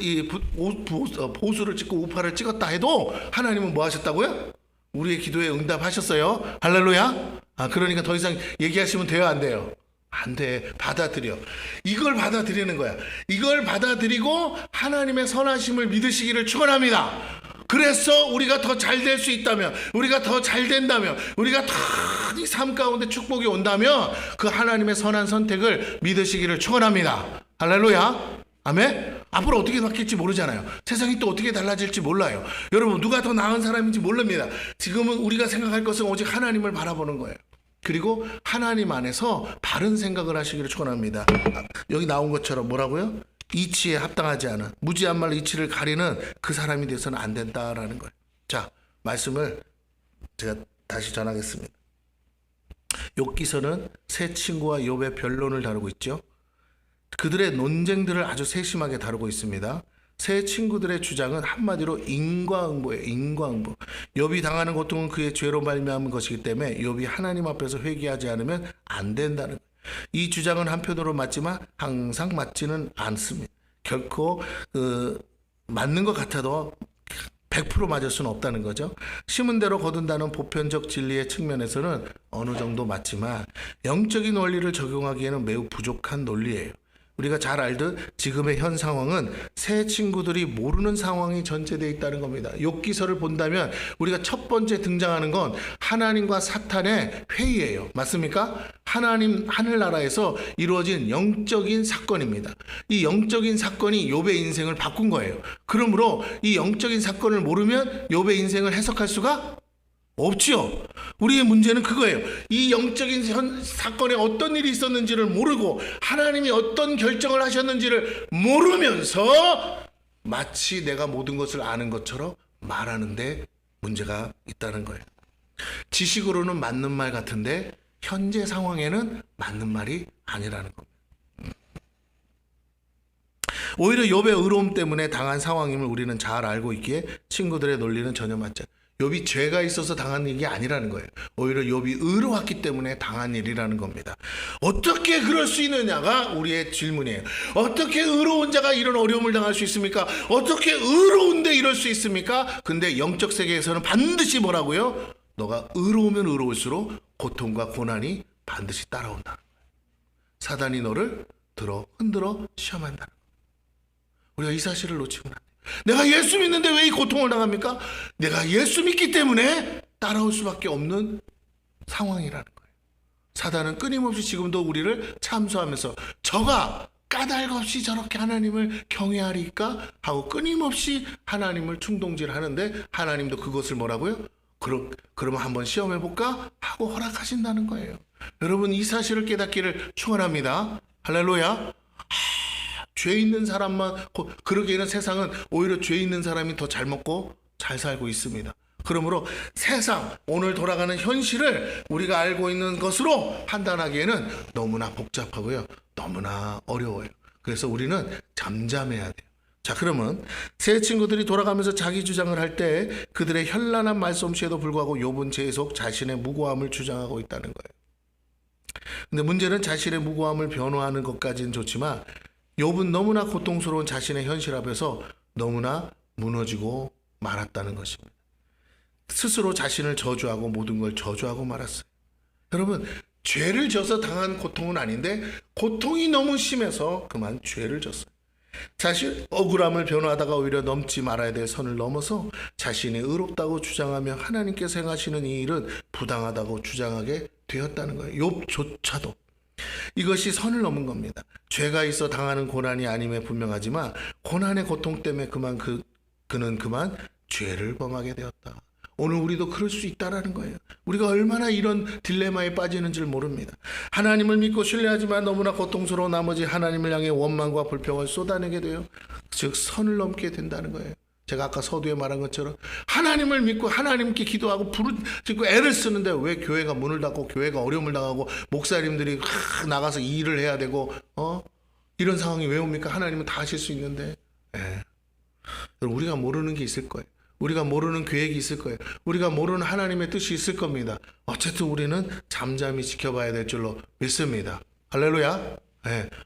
[SPEAKER 1] 보수를 찍고 우파를 찍었다 해도 하나님은 뭐 하셨다고요? 우리의 기도에 응답하셨어요. 할렐루야. 그러니까 더 이상 얘기하시면 돼요, 안 돼요? 안 돼. 받아들여. 이걸 받아들이는 거야. 이걸 받아들이고 하나님의 선하심을 믿으시기를 축원합니다. 그래서 우리가 더 잘 될 수 있다면, 우리가 더 잘 된다면, 우리가 더 이 삶 가운데 축복이 온다면 그 하나님의 선한 선택을 믿으시기를 축원합니다. 할렐루야. 아멘. 앞으로 어떻게 바뀔지 모르잖아요. 세상이 또 어떻게 달라질지 몰라요. 여러분, 누가 더 나은 사람인지 모릅니다. 지금은 우리가 생각할 것은 오직 하나님을 바라보는 거예요. 그리고 하나님 안에서 바른 생각을 하시기를 축원합니다. 여기 나온 것처럼 뭐라고요? 이치에 합당하지 않은, 무지한 말로 이치를 가리는 그 사람이 돼서는 안 된다라는 거예요. 자, 말씀을 제가 다시 전하겠습니다. 욥기서는 세 친구와 욥의 변론을 다루고 있죠. 그들의 논쟁들을 아주 세심하게 다루고 있습니다. 세 친구들의 주장은 한마디로 인과응보예요. 인과응보. 욥이 당하는 고통은 그의 죄로 말미암은 것이기 때문에 욥이 하나님 앞에서 회개하지 않으면 안 된다는 거예요. 이 주장은 한편으로 맞지만 항상 맞지는 않습니다. 결코 맞는 것 같아도 100% 맞을 수는 없다는 거죠. 심은 대로 거둔다는 보편적 진리의 측면에서는 어느 정도 맞지만 영적인 원리를 적용하기에는 매우 부족한 논리예요. 우리가 잘 알듯 지금의 현 상황은 세 친구들이 모르는 상황이 전제되어 있다는 겁니다. 욥기서를 본다면 우리가 첫 번째 등장하는 건 하나님과 사탄의 회의예요. 맞습니까? 하나님 하늘나라에서 이루어진 영적인 사건입니다. 이 영적인 사건이 욥의 인생을 바꾼 거예요. 그러므로 이 영적인 사건을 모르면 욥의 인생을 해석할 수가 없지요. 우리의 문제는 그거예요. 이 영적인 사건에 어떤 일이 있었는지를 모르고 하나님이 어떤 결정을 하셨는지를 모르면서 마치 내가 모든 것을 아는 것처럼 말하는데 문제가 있다는 거예요. 지식으로는 맞는 말 같은데 현재 상황에는 맞는 말이 아니라는 겁니다. 오히려 욥의 의로움 때문에 당한 상황임을 우리는 잘 알고 있기에 친구들의 논리는 전혀 맞지 않아요. 욥이 죄가 있어서 당한 일이 아니라는 거예요. 오히려 욥이 의로웠기 때문에 당한 일이라는 겁니다. 어떻게 그럴 수 있느냐가 우리의 질문이에요. 어떻게 의로운 자가 이런 어려움을 당할 수 있습니까? 어떻게 의로운데 이럴 수 있습니까? 근데 영적 세계에서는 반드시 뭐라고요? 너가 의로우면 의로울수록 고통과 고난이 반드시 따라온다는 거예요. 사단이 너를 흔들어 시험한다는 거예요. 우리가 이 사실을 놓치면 안 돼요. 내가 예수 믿는데 왜 이 고통을 당합니까? 내가 예수 믿기 때문에 따라올 수밖에 없는 상황이라는 거예요. 사단은 끊임없이 지금도 우리를 참소하면서 저가 까닭 없이 저렇게 하나님을 경외하리까 하고 끊임없이 하나님을 충동질하는데 하나님도 그것을 뭐라고요? 그러면 한번 시험해볼까? 하고 허락하신다는 거예요. 여러분 이 사실을 깨닫기를 축원합니다. 할렐루야. 죄 있는 사람만, 그러기에는 세상은 오히려 죄 있는 사람이 더 잘 먹고 잘 살고 있습니다. 그러므로 세상, 오늘 돌아가는 현실을 우리가 알고 있는 것으로 판단하기에는 너무나 복잡하고요. 너무나 어려워요. 그래서 우리는 잠잠해야 돼요. 자, 그러면 세 친구들이 돌아가면서 자기 주장을 할 때 그들의 현란한 말솜씨에도 불구하고 욥은 계속 자신의 무고함을 주장하고 있다는 거예요. 근데 문제는 자신의 무고함을 변호하는 것까지는 좋지만 욥은 너무나 고통스러운 자신의 현실 앞에서 너무나 무너지고 말았다는 것입니다. 스스로 자신을 저주하고 모든 걸 저주하고 말았어요. 여러분, 죄를 져서 당한 고통은 아닌데 고통이 너무 심해서 그만 죄를 졌어요. 자신 억울함을 변호하다가 오히려 넘지 말아야 될 선을 넘어서 자신이 의롭다고 주장하며 하나님께서 행하시는 이 일은 부당하다고 주장하게 되었다는 거예요. 욥조차도. 이것이 선을 넘은 겁니다. 죄가 있어 당하는 고난이 아님에 분명하지만 고난의 고통 때문에 그는 그만 죄를 범하게 되었다. 오늘 우리도 그럴 수 있다라는 거예요. 우리가 얼마나 이런 딜레마에 빠지는지를 모릅니다. 하나님을 믿고 신뢰하지만 너무나 고통스러운 나머지 하나님을 향해 원망과 불평을 쏟아내게 돼요. 즉 선을 넘게 된다는 거예요. 제가 아까 서두에 말한 것처럼 하나님을 믿고 하나님께 기도하고 부르짖고 애를 쓰는데 왜 교회가 문을 닫고 교회가 어려움을 당하고 목사님들이 나가서 이 일을 해야 되고 이런 상황이 왜 옵니까? 하나님은 다 하실 수 있는데. 우리가 모르는 게 있을 거예요. 우리가 모르는 계획이 있을 거예요. 우리가 모르는 하나님의 뜻이 있을 겁니다. 어쨌든 우리는 잠잠히 지켜봐야 될 줄로 믿습니다. 할렐루야.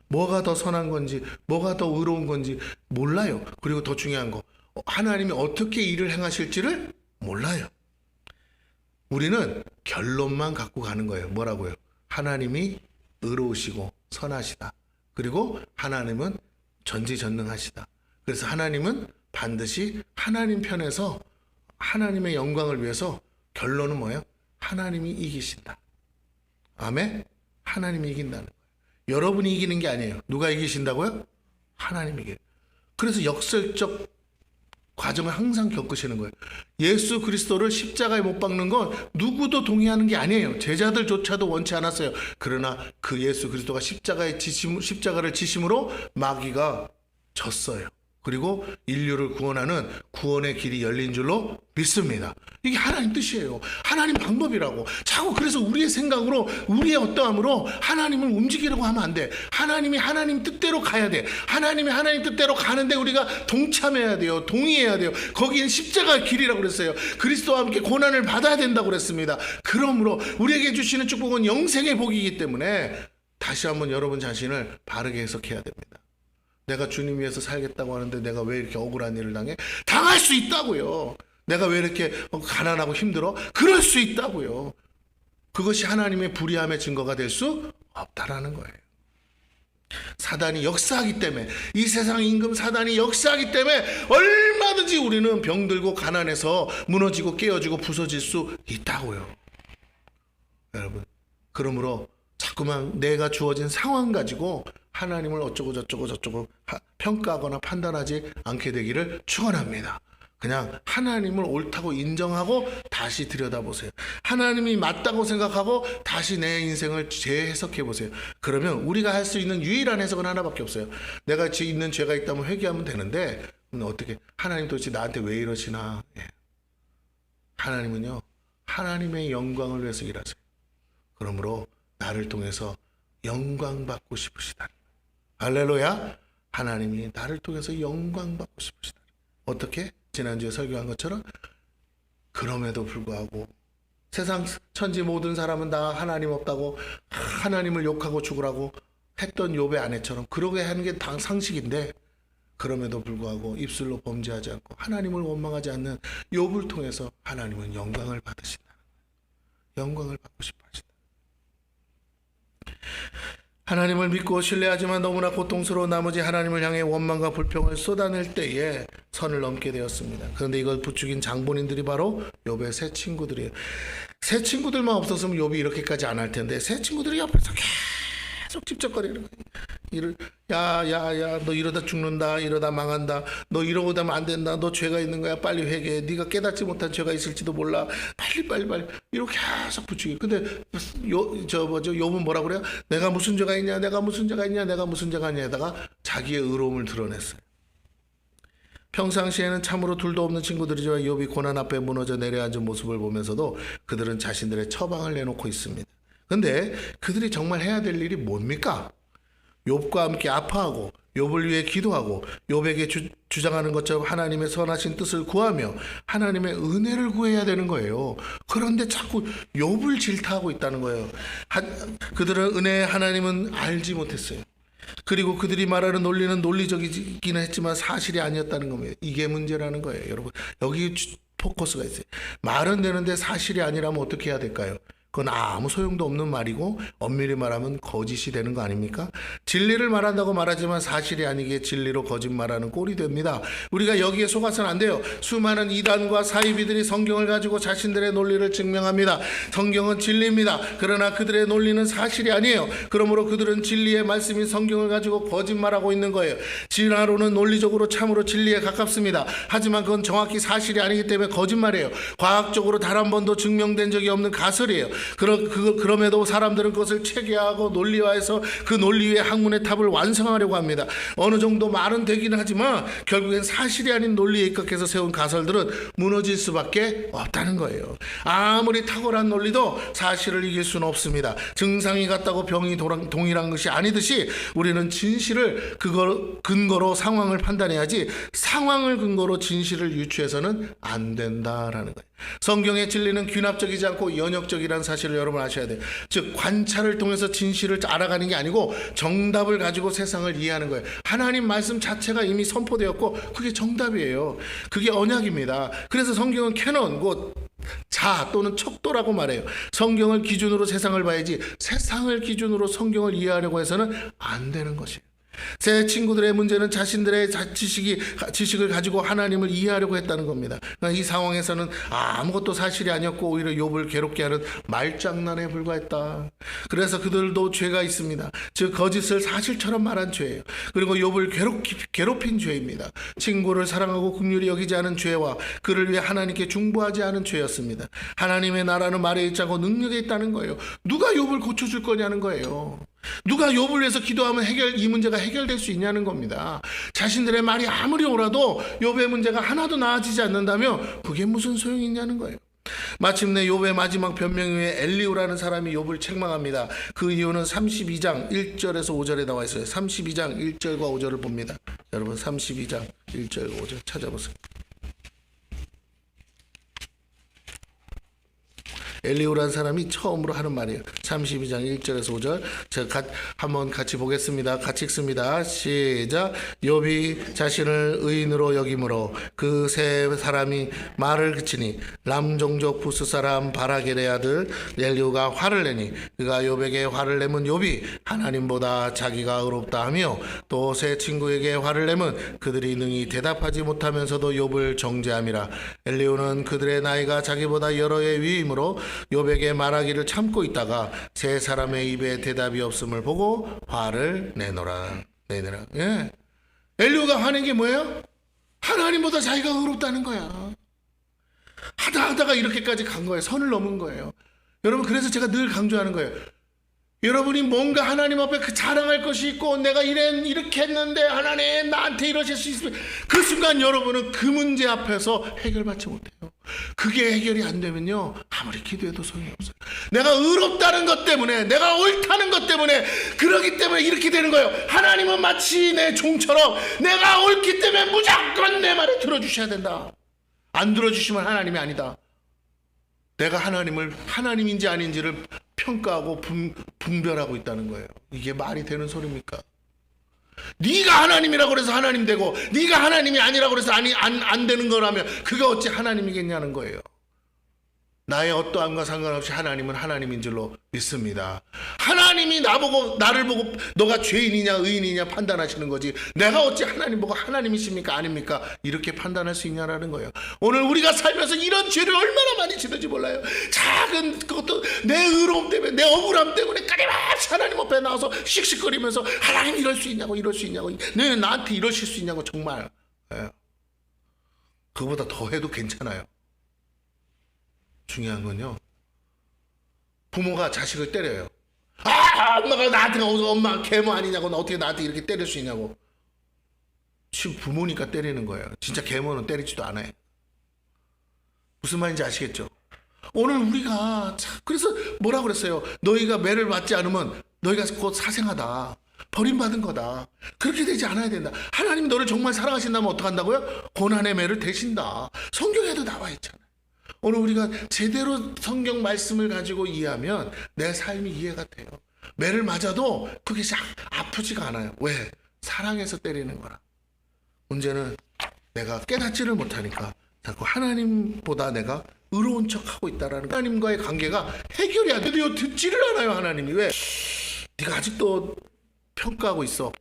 [SPEAKER 1] 뭐가 더 선한 건지 뭐가 더 의로운 건지 몰라요. 그리고 더 중요한 거 하나님이 어떻게 일을 행하실지를 몰라요. 우리는 결론만 갖고 가는 거예요. 뭐라고요? 하나님이 의로우시고 선하시다. 그리고 하나님은 전지전능하시다. 그래서 하나님은 반드시 하나님 편에서 하나님의 영광을 위해서 결론은 뭐예요? 하나님이 이기신다. 아멘? 하나님이 이긴다는 거예요. 여러분이 이기는 게 아니에요. 누가 이기신다고요? 하나님이 이겨요. 그래서 역설적 과정을 항상 겪으시는 거예요. 예수 그리스도를 십자가에 못 박는 건 누구도 동의하는 게 아니에요. 제자들조차도 원치 않았어요. 그러나 그 예수 그리스도가 십자가를 지심으로 마귀가 졌어요. 그리고 인류를 구원하는 구원의 길이 열린 줄로 믿습니다. 이게 하나님 뜻이에요. 하나님 방법이라고. 자꾸 그래서 우리의 생각으로, 우리의 어떠함으로 하나님을 움직이려고 하면 안 돼. 하나님이 하나님 뜻대로 가야 돼. 하나님이 하나님 뜻대로 가는데 우리가 동참해야 돼요. 동의해야 돼요. 거기엔 십자가 길이라고 그랬어요. 그리스도와 함께 고난을 받아야 된다고 그랬습니다. 그러므로 우리에게 주시는 축복은 영생의 복이기 때문에 다시 한번 여러분 자신을 바르게 해석해야 됩니다. 내가 주님 위해서 살겠다고 하는데 내가 왜 이렇게 억울한 일을 당해? 당할 수 있다고요. 내가 왜 이렇게 가난하고 힘들어? 그럴 수 있다고요. 그것이 하나님의 불의함의 증거가 될 수 없다라는 거예요. 사단이 역사하기 때문에, 이 세상 임금 사단이 역사하기 때문에 얼마든지 우리는 병들고 가난해서 무너지고 깨어지고 부서질 수 있다고요. 여러분, 그러므로 자꾸만 내가 주어진 상황 가지고 하나님을 어쩌고 저쩌고 평가하거나 판단하지 않게 되기를 축원합니다. 그냥 하나님을 옳다고 인정하고 다시 들여다보세요. 하나님이 맞다고 생각하고 다시 내 인생을 재해석해 보세요. 그러면 우리가 할 수 있는 유일한 해석은 하나밖에 없어요. 내가 있는 죄가 있다면 회개하면 되는데 어떻게 하나님 도대체 나한테 왜 이러시나. 하나님은요, 하나님의 영광을 위해서 일하세요. 그러므로 나를 통해서 영광 받고 싶으시다. 할렐루야. 하나님이 나를 통해서 영광 받고 싶으시다. 어떻게? 지난주에 설교한 것처럼 그럼에도 불구하고 세상 천지 모든 사람은 다 하나님 없다고 하나님을 욕하고 죽으라고 했던 욥의 아내처럼 그러게 하는 게 당 상식인데, 그럼에도 불구하고 입술로 범죄하지 않고 하나님을 원망하지 않는 욥을 통해서 하나님은 영광을 받으신다. 영광을 받고 싶어 하신다. 하나님을 믿고 신뢰하지만 너무나 고통스러운 나머지 하나님을 향해 원망과 불평을 쏟아낼 때에 선을 넘게 되었습니다. 그런데 이걸 부추긴 장본인들이 바로 욥의 새 친구들이에요. 새 친구들만 없었으면 욥이 이렇게까지 안 할 텐데 새 친구들이 옆에서 계속 집적거리는 거예요. 야야야, 너 이러다 죽는다, 이러다 망한다, 너 이러고 되면 안 된다, 너 죄가 있는 거야, 빨리 회개해, 네가 깨닫지 못한 죄가 있을지도 몰라, 빨리 이렇게 계속 부추기. 근데 욥은 뭐라 그래요? 내가 무슨 죄가 있냐, 내가 무슨 죄가 있냐, 내가 무슨 죄가 있냐에다가 자기의 의로움을 드러냈어요. 평상시에는 참으로 둘도 없는 친구들이지만 욥이 고난 앞에 무너져 내려앉은 모습을 보면서도 그들은 자신들의 처방을 내놓고 있습니다. 근데 그들이 정말 해야 될 일이 뭡니까? 욥과 함께 아파하고 욥을 위해 기도하고 욥에게 주장하는 것처럼 하나님의 선하신 뜻을 구하며 하나님의 은혜를 구해야 되는 거예요. 그런데 자꾸 욥을 질타하고 있다는 거예요. 그들은 은혜의 하나님은 알지 못했어요. 그리고 그들이 말하는 논리는 논리적이긴 했지만 사실이 아니었다는 겁니다. 이게 문제라는 거예요. 여러분, 여기 포커스가 있어요. 말은 되는데 사실이 아니라면 어떻게 해야 될까요? 그건 아무 소용도 없는 말이고 엄밀히 말하면 거짓이 되는 거 아닙니까? 진리를 말한다고 말하지만 사실이 아니기에 진리로 거짓말하는 꼴이 됩니다. 우리가 여기에 속아서는 안 돼요. 수많은 이단과 사이비들이 성경을 가지고 자신들의 논리를 증명합니다. 성경은 진리입니다. 그러나 그들의 논리는 사실이 아니에요. 그러므로 그들은 진리의 말씀인 성경을 가지고 거짓말하고 있는 거예요. 진화론은 논리적으로 참으로 진리에 가깝습니다. 하지만 그건 정확히 사실이 아니기 때문에 거짓말이에요. 과학적으로 단 한 번도 증명된 적이 없는 가설이에요. 그럼에도 사람들은 그것을 체계화하고 논리화해서 그 논리 위에 학문의 탑을 완성하려고 합니다. 어느 정도 말은 되긴 하지만 결국엔 사실이 아닌 논리에 입각해서 세운 가설들은 무너질 수밖에 없다는 거예요. 아무리 탁월한 논리도 사실을 이길 수는 없습니다. 증상이 같다고 병이 동일한 것이 아니듯이 우리는 진실을 근거로 상황을 판단해야지 상황을 근거로 진실을 유추해서는 안 된다라는 거예요. 성경의 진리는 귀납적이지 않고 연역적이라는 사실을 여러분 아셔야 돼요. 즉 관찰을 통해서 진실을 알아가는 게 아니고 정답을 가지고 세상을 이해하는 거예요. 하나님 말씀 자체가 이미 선포되었고 그게 정답이에요. 그게 언약입니다. 그래서 성경은 캐논, 곧 자 또는 척도라고 말해요. 성경을 기준으로 세상을 봐야지 세상을 기준으로 성경을 이해하려고 해서는 안 되는 것이에요. 새 친구들의 문제는 자신들의 지식을 가지고 하나님을 이해하려고 했다는 겁니다. 이 상황에서는 아무것도 사실이 아니었고 오히려 욥을 괴롭게 하는 말장난에 불과했다. 그래서 그들도 죄가 있습니다. 즉 거짓을 사실처럼 말한 죄예요. 그리고 욥을 괴롭힌 죄입니다. 친구를 사랑하고 긍휼히 여기지 않은 죄와 그를 위해 하나님께 중보하지 않은 죄였습니다. 하나님의 나라는 말에 있지 않고 능력에 있다는 거예요. 누가 욥을 고쳐줄 거냐는 거예요. 누가 욥을 위해서 기도하면 이 문제가 해결될 수 있냐는 겁니다. 자신들의 말이 아무리 옳아도 욥의 문제가 하나도 나아지지 않는다면 그게 무슨 소용이 있냐는 거예요. 마침내 욥의 마지막 변명 후에 엘리후라는 사람이 욥을 책망합니다. 그 이유는 32장 1절에서 5절에 나와 있어요. 32장 1절과 5절을 봅니다. 여러분 32장 1절과 5절 찾아보세요. 엘리후라는 사람이 처음으로 하는 말이에요. 32장 1절에서 5절 제가 한번 같이 보겠습니다. 같이 읽습니다. 시작. 욥이 자신을 의인으로 여김으로 그 세 사람이 말을 그치니 람종족 부스 사람 바라겔의 아들 엘리후가 화를 내니 그가 욥에게 화를 내면 욥이 하나님보다 자기가 의롭다 하며 또 세 친구에게 화를 내면 그들이 능히 대답하지 못하면서도 욥을 정죄함이라. 엘리후는 그들의 나이가 자기보다 여러 해 위이므로 욥에게 말하기를 참고 있다가 세 사람의 입에 대답이 없음을 보고 화를 내노라. 예. 엘리후가 화낸 게 뭐예요? 하나님보다 자기가 의롭다는 거야. 하다가 이렇게까지 간 거예요. 선을 넘은 거예요. 여러분, 그래서 제가 늘 강조하는 거예요. 여러분이 뭔가 하나님 앞에 자랑할 것이 있고 내가 이렇게 했는데 하나님 나한테 이러실 수 있으면 그 순간 여러분은 그 문제 앞에서 해결받지 못해요. 그게 해결이 안 되면요 아무리 기도해도 소용이 없어요. 내가 의롭다는 것 때문에 내가 옳다는 것 때문에 그러기 때문에 이렇게 되는 거예요. 하나님은 마치 내 종처럼 내가 옳기 때문에 무조건 내 말을 들어주셔야 된다. 안 들어주시면 하나님이 아니다. 내가 하나님인지 아닌지를 평가하고 분별하고 있다는 거예요. 이게 말이 되는 소리입니까? 네가 하나님이라고 그래서 하나님 되고 네가 하나님이 아니라고 그래서 안 되는 거라면 그게 어찌 하나님이겠냐는 거예요. 나의 어떠함과 상관없이 하나님은 하나님인 줄로 믿습니다. 하나님이 나를 보고 너가 죄인이냐 의인이냐 판단하시는 거지 내가 어찌 하나님 보고 하나님이십니까 아닙니까 이렇게 판단할 수 있냐라는 거예요. 오늘 우리가 살면서 이런 죄를 얼마나 많이 지는지 몰라요. 작은 그것도 내 의로움 때문에 내 억울함 때문에 끊임없이 하나님 앞에 나와서 씩씩거리면서 하나님 이럴 수 있냐고 네 나한테 이러실 수 있냐고 정말 그거보다 더 해도 괜찮아요. 중요한 건요. 부모가 자식을 때려요. 엄마가 나한테 엄마 계모 아니냐고 너 어떻게 나한테 이렇게 때릴 수 있냐고. 지금 부모니까 때리는 거예요. 진짜 계모는 때리지도 않아요. 무슨 말인지 아시겠죠? 오늘 우리가 그래서 뭐라 그랬어요? 너희가 매를 맞지 않으면 너희가 곧 사생하다. 버림받은 거다. 그렇게 되지 않아야 된다. 하나님이 너를 정말 사랑하신다면 어떡한다고요? 고난의 매를 대신다. 성경에도 나와 있잖아요. 오늘 우리가 제대로 성경 말씀을 가지고 이해하면 내 삶이 이해가 돼요. 매를 맞아도 그게 아프지가 않아요. 왜? 사랑해서 때리는 거라. 문제는 내가 깨닫지를 못하니까 자꾸 하나님보다 내가 의로운 척하고 있다라는 하나님과의 관계가 해결이 안 돼도 듣지를 않아요. 하나님이 왜? 네가 아직도 평가하고 있어.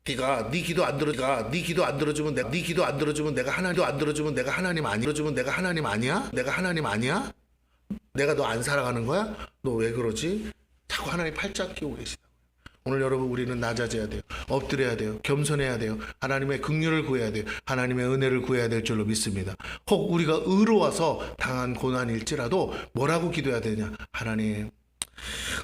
[SPEAKER 1] 네가 네 기도 안 들어주면 내가 하나님도 안 들어주면 내가 하나님 아니야? 내가 하나님 아니야? 내가 너 안 사랑하는 거야? 너 왜 그러지? 자꾸 하나님 팔짱 끼고 계시다. 오늘 여러분 우리는 낮아져야 돼요. 엎드려야 돼요. 겸손해야 돼요. 하나님의 긍휼을 구해야 돼요. 하나님의 은혜를 구해야 될 줄로 믿습니다. 혹 우리가 의로워서 당한 고난일지라도 뭐라고 기도해야 되냐? 하나님,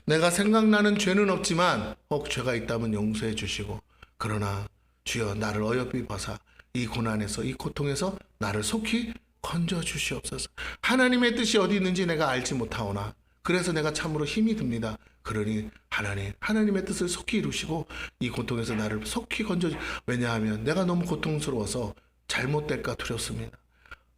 [SPEAKER 1] 내가 생각나는 죄는 없지만 혹 죄가 있다면 용서해 주시고 그러나 주여 나를 어여삐 벗아 이 고난에서 이 고통에서 나를 속히 건져 주시옵소서. 하나님의 뜻이 어디 있는지 내가 알지 못하오나 그래서 내가 참으로 힘이 듭니다. 그러니 하나님의 뜻을 속히 이루시고 이 고통에서 나를 속히 건져 왜냐하면 내가 너무 고통스러워서 잘못될까 두렵습니다.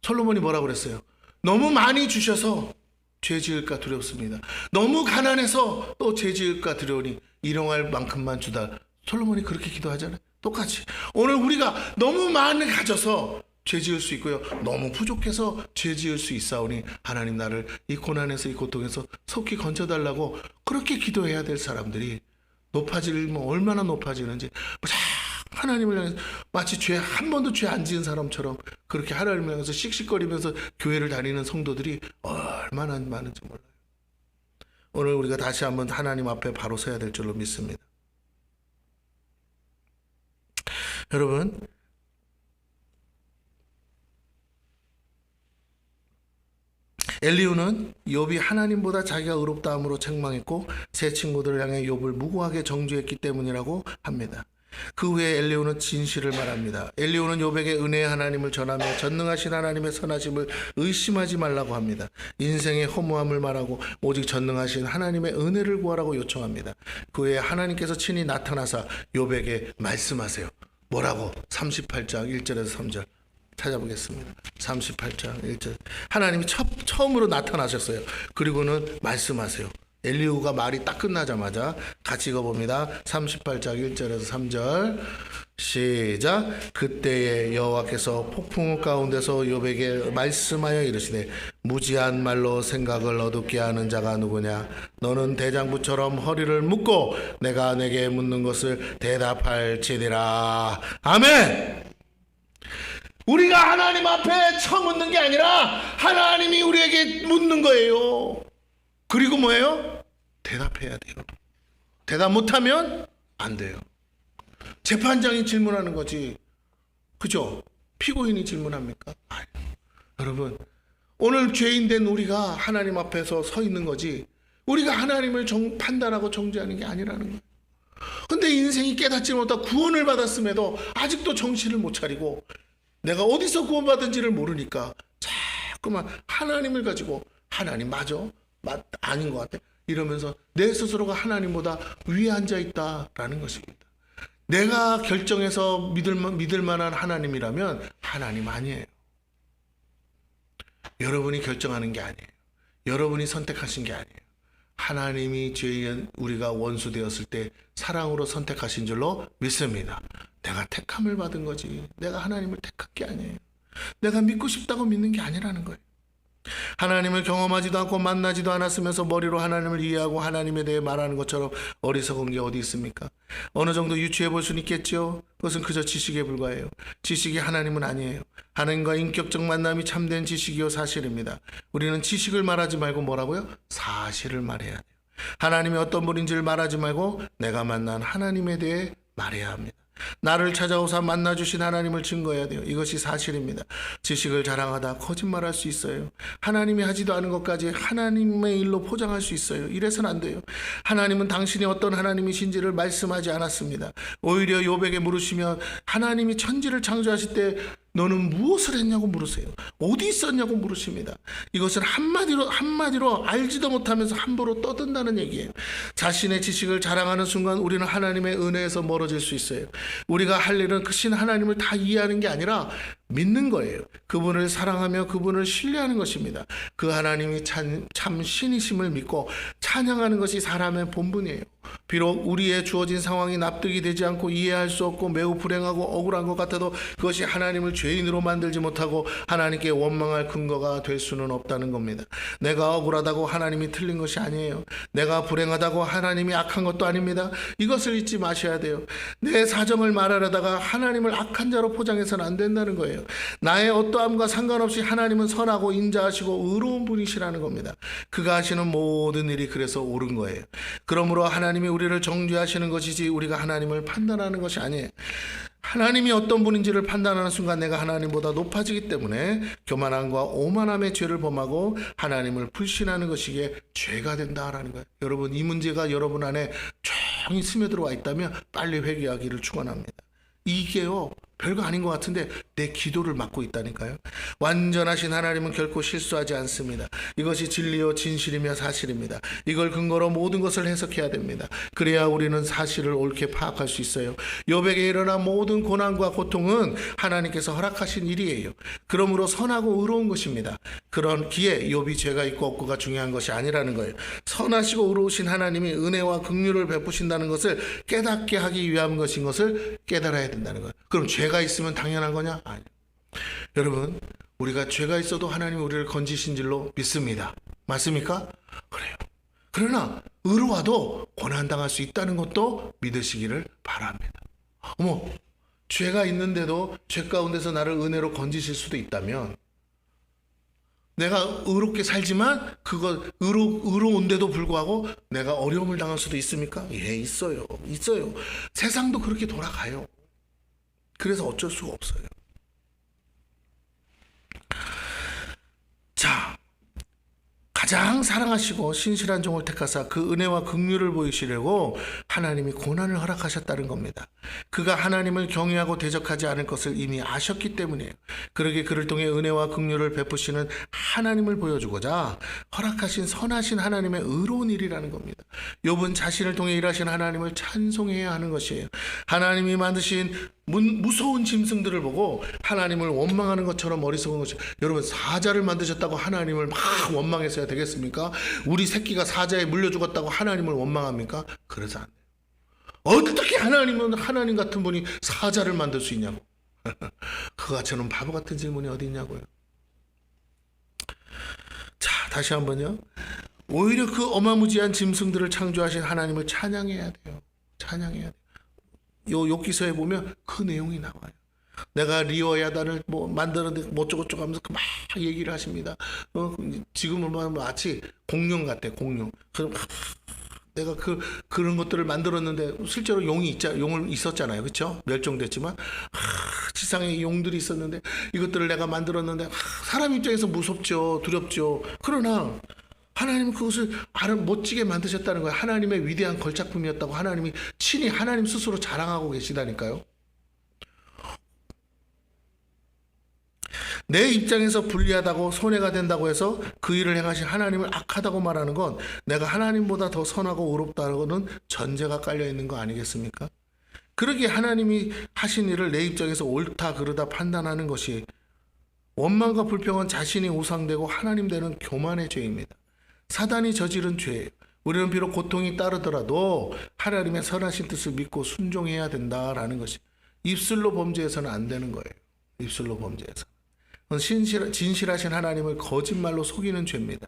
[SPEAKER 1] 솔로몬이 뭐라고 그랬어요? 너무 많이 주셔서 죄 지을까 두렵습니다. 너무 가난해서 또 죄 지을까 두려우니 일용할 만큼만 주다. 솔로몬이 그렇게 기도하잖아요. 똑같이 오늘 우리가 너무 많이 가져서 죄 지을 수 있고요. 너무 부족해서 죄 지을 수 있사오니 하나님 나를 이 고난에서 이 고통에서 속히 건져달라고 그렇게 기도해야 될 사람들이 높아지면 얼마나 높아지는지 하나님을 향해서 마치 한 번도 죄 안 지은 사람처럼 그렇게 하나님을 향해서 씩씩거리면서 교회를 다니는 성도들이 얼마나 많은지 몰라요. 오늘 우리가 다시 한번 하나님 앞에 바로 서야 될 줄로 믿습니다. 여러분, 엘리후는 욥이 하나님보다 자기가 의롭다 함으로 책망했고 세 친구들을 향해 욥을 무고하게 정죄했기 때문이라고 합니다. 그 후에 엘리후는 진실을 말합니다. 엘리후는 욥에게 은혜의 하나님을 전하며 전능하신 하나님의 선하심을 의심하지 말라고 합니다. 인생의 허무함을 말하고 오직 전능하신 하나님의 은혜를 구하라고 요청합니다. 그 후에 하나님께서 친히 나타나사 욥에게 말씀하세요. 뭐라고? 38장 1절에서 3절 찾아보겠습니다. 38장 1절. 하나님이 처음으로 나타나셨어요. 그리고는 말씀하세요. 엘리후가 말이 딱 끝나자마자 같이 읽어봅니다. 38장 1절에서 3절 시작. 그때에 여호와께서 폭풍 가운데서 욥에게 말씀하여 이르시되 무지한 말로 생각을 어둡게 하는 자가 누구냐. 너는 대장부처럼 허리를 묶고 내가 내게 묻는 것을 대답할지니라. 아멘. 우리가 하나님 앞에 처묻는 게 아니라 하나님이 우리에게 묻는 거예요. 그리고 뭐예요? 대답해야 돼요. 대답 못하면 안 돼요. 재판장이 질문하는 거지. 그죠? 피고인이 질문합니까? 아유. 여러분, 오늘 죄인 된 우리가 하나님 앞에서 서 있는 거지 우리가 하나님을 판단하고 정죄하는 게 아니라는 거예요. 근데 인생이 깨닫지 못하고 구원을 받았음에도 아직도 정신을 못 차리고 내가 어디서 구원받은지를 모르니까 자꾸만 하나님을 가지고 하나님 맞아? 아닌 것 같아. 이러면서 내 스스로가 하나님보다 위에 앉아 있다라는 것입니다. 내가 결정해서 믿을 만한 하나님이라면 하나님 아니에요. 여러분이 결정하는 게 아니에요. 여러분이 선택하신 게 아니에요. 하나님이 죄인 우리가 원수 되었을 때 사랑으로 선택하신 줄로 믿습니다. 내가 택함을 받은 거지 내가 하나님을 택한 게 아니에요. 내가 믿고 싶다고 믿는 게 아니라는 거예요. 하나님을 경험하지도 않고 만나지도 않았으면서 머리로 하나님을 이해하고 하나님에 대해 말하는 것처럼 어리석은 게 어디 있습니까? 어느 정도 유추해 볼 수는 있겠죠. 그것은 그저 지식에 불과해요. 지식이 하나님은 아니에요. 하나님과 인격적 만남이 참된 지식이요 사실입니다. 우리는 지식을 말하지 말고 뭐라고요? 사실을 말해야 돼요. 하나님이 어떤 분인지를 말하지 말고 내가 만난 하나님에 대해 말해야 합니다. 나를 찾아오사 만나주신 하나님을 증거해야 돼요. 이것이 사실입니다. 지식을 자랑하다 거짓말할 수 있어요. 하나님이 하지도 않은 것까지 하나님의 일로 포장할 수 있어요. 이래서는 안 돼요. 하나님은 당신이 어떤 하나님이신지를 말씀하지 않았습니다. 오히려 욥에게 물으시면 하나님이 천지를 창조하실 때 너는 무엇을 했냐고 물으세요. 어디 있었냐고 물으십니다. 이것은 한마디로 알지도 못하면서 함부로 떠든다는 얘기예요. 자신의 지식을 자랑하는 순간 우리는 하나님의 은혜에서 멀어질 수 있어요. 우리가 할 일은 크신 하나님을 다 이해하는 게 아니라 믿는 거예요. 그분을 사랑하며 그분을 신뢰하는 것입니다. 그 하나님이 참 신이심을 믿고 찬양하는 것이 사람의 본분이에요. 비록 우리의 주어진 상황이 납득이 되지 않고 이해할 수 없고 매우 불행하고 억울한 것 같아도 그것이 하나님을 죄인으로 만들지 못하고 하나님께 원망할 근거가 될 수는 없다는 겁니다. 내가 억울하다고 하나님이 틀린 것이 아니에요. 내가 불행하다고 하나님이 악한 것도 아닙니다. 이것을 잊지 마셔야 돼요. 내 사정을 말하려다가 하나님을 악한 자로 포장해서는 안 된다는 거예요. 나의 어떠함과 상관없이 하나님은 선하고 인자하시고 의로운 분이시라는 겁니다. 그가 하시는 모든 일이 그래서 옳은 거예요. 그러므로 하나님이 우리를 정죄하시는 것이지 우리가 하나님을 판단하는 것이 아니에요. 하나님이 어떤 분인지를 판단하는 순간 내가 하나님보다 높아지기 때문에 교만함과 오만함의 죄를 범하고 하나님을 불신하는 것이기에 죄가 된다라는 거예요. 여러분, 이 문제가 여러분 안에 조용히 스며들어와 있다면 빨리 회개하기를 축원합니다. 이게요 별거 아닌 것 같은데 내 기도를 막고 있다니까요. 완전하신 하나님은 결코 실수하지 않습니다. 이것이 진리요 진실이며 사실입니다. 이걸 근거로 모든 것을 해석해야 됩니다. 그래야 우리는 사실을 옳게 파악할 수 있어요. 욥에게 일어난 모든 고난과 고통은 하나님께서 허락하신 일이에요. 그러므로 선하고 의로운 것입니다. 그런 기에 욥이 죄가 있고 없고가 중요한 것이 아니라는 거예요. 선하시고 의로우신 하나님이 은혜와 긍휼을 베푸신다는 것을 깨닫게 하기 위한 것인 것을 깨달아야 된다는 거예요. 그럼 죄가 있으면 당연한 거냐? 아니요. 여러분, 우리가 죄가 있어도 하나님이 우리를 건지신 줄로 믿습니다. 맞습니까? 그래요. 그러나 의로와도 고난당할 수 있다는 것도 믿으시기를 바랍니다. 어머, 죄가 있는데도 죄 가운데서 나를 은혜로 건지실 수도 있다면 내가 의롭게 살지만 그거 의로운데도 불구하고 내가 어려움을 당할 수도 있습니까? 예, 있어요. 세상도 그렇게 돌아가요. 그래서 어쩔 수가 없어요. 자, 가장 사랑하시고 신실한 종을 택하사 그 은혜와 긍휼을 보이시려고 하나님이 고난을 허락하셨다는 겁니다. 그가 하나님을 경외하고 대적하지 않을 것을 이미 아셨기 때문이에요. 그러기에 그를 통해 은혜와 긍휼을 베푸시는 하나님을 보여주고자 허락하신 선하신 하나님의 의로운 일이라는 겁니다. 욥은 자신을 통해 일하신 하나님을 찬송해야 하는 것이에요. 하나님이 만드신 무서운 짐승들을 보고 하나님을 원망하는 것처럼 머릿속은 것이, 여러분 사자를 만드셨다고 하나님을 막 원망했어야 되겠습니까? 우리 새끼가 사자에 물려 죽었다고 하나님을 원망합니까? 그래서 안 돼요. 어떻게 하나님은 하나님 같은 분이 사자를 만들 수 있냐고. 그가 저는 바보 같은 질문이 어디 있냐고요. 자, 다시 한번요. 오히려 그 어마무지한 짐승들을 창조하신 하나님을 찬양해야 돼요. 찬양해야 돼요. 요 욥기서에 보면 그 내용이 나와요. 내가 리어야단을 뭐 만드는데 뭐 어쩌고저쩌고 하면서 막 얘기를 하십니다. 지금은 마치 공룡 같아, 공룡. 그럼 내가 그런 것들을 만들었는데 실제로 용을 있었잖아요, 그렇죠? 멸종됐지만 지상에 용들이 있었는데 이것들을 내가 만들었는데 사람 입장에서 무섭죠, 두렵죠. 그러나 하나님은 그것을 멋지게 만드셨다는 거예요. 하나님의 위대한 걸작품이었다고 하나님이 친히 하나님 스스로 자랑하고 계시다니까요. 내 입장에서 불리하다고 손해가 된다고 해서 그 일을 행하신 하나님을 악하다고 말하는 건 내가 하나님보다 더 선하고 의롭다고는 전제가 깔려 있는 거 아니겠습니까? 그러기에 하나님이 하신 일을 내 입장에서 옳다 그르다 판단하는 것이 원망과 불평은 자신이 우상되고 하나님 되는 교만의 죄입니다. 사단이 저지른 죄예요. 우리는 비록 고통이 따르더라도 하나님의 선하신 뜻을 믿고 순종해야 된다라는 것이 입술로 범죄해서는 안 되는 거예요. 입술로 범죄해서. 진실하신 하나님을 거짓말로 속이는 죄입니다.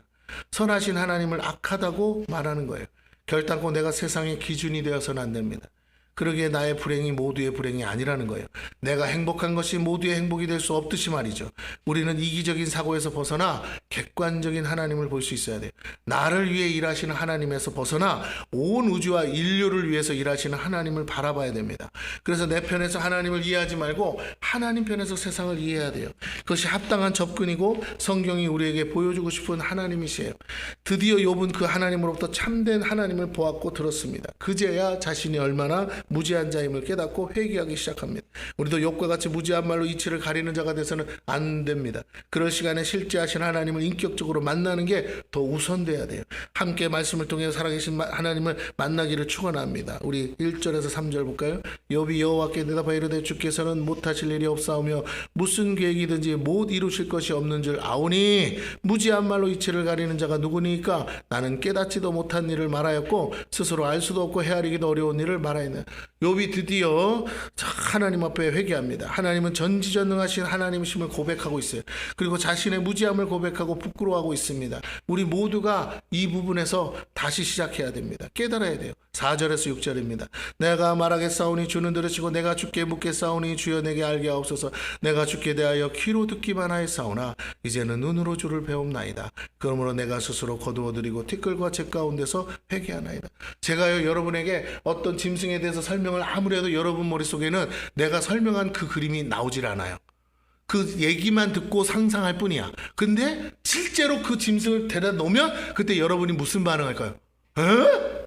[SPEAKER 1] 선하신 하나님을 악하다고 말하는 거예요. 결단코 내가 세상의 기준이 되어서는 안 됩니다. 그러기에 나의 불행이 모두의 불행이 아니라는 거예요. 내가 행복한 것이 모두의 행복이 될 수 없듯이 말이죠. 우리는 이기적인 사고에서 벗어나 객관적인 하나님을 볼 수 있어야 돼요. 나를 위해 일하시는 하나님에서 벗어나 온 우주와 인류를 위해서 일하시는 하나님을 바라봐야 됩니다. 그래서 내 편에서 하나님을 이해하지 말고 하나님 편에서 세상을 이해해야 돼요. 그것이 합당한 접근이고 성경이 우리에게 보여주고 싶은 하나님이시에요. 드디어 욥은 그 하나님으로부터 참된 하나님을 보았고 들었습니다. 그제야 자신이 얼마나 무지한 자임을 깨닫고 회개하기 시작합니다. 우리도 욥과 같이 무지한 말로 이치를 가리는 자가 돼서는 안 됩니다. 그럴 시간에 실제하신 하나님을 인격적으로 만나는 게 더 우선돼야 돼요. 함께 말씀을 통해 살아계신 하나님을 만나기를 축원합니다. 우리 1절에서 3절 볼까요? 욥이 여호와께 대답하여 이르되 주께서는 못하실 일이 없사오며 무슨 계획이든지 못 이루실 것이 없는 줄 아오니 무지한 말로 이치를 가리는 자가 누구니까? 나는 깨닫지도 못한 일을 말하였고 스스로 알 수도 없고 헤아리기도 어려운 일을 말하였네. 욥이 드디어 하나님 앞에 회개합니다. 하나님은 전지전능하신 하나님이심을 고백하고 있어요. 그리고 자신의 무지함을 고백하고 부끄러워하고 있습니다. 우리 모두가 이 부분에서 다시 시작해야 됩니다. 깨달아야 돼요. 4절에서 6절입니다. 내가 말하겠사오니 주는 들으시고 내가 주께 묻겠사오니 주여 내게 알게 하옵소서. 내가 주께 대하여 귀로 듣기만 하였사오나 이제는 눈으로 주를 배움나이다. 그러므로 내가 스스로 거두어드리고 티끌과 재 가운데서 회개하나이다. 제가요 여러분에게 어떤 짐승에 대해서 설명을 아무래도 여러분 머릿속에는 내가 설명한 그 그림이 나오질 않아요. 그 얘기만 듣고 상상할 뿐이야. 근데 실제로 그 짐승을 데려다 놓으면 그때 여러분이 무슨 반응할까요? 에?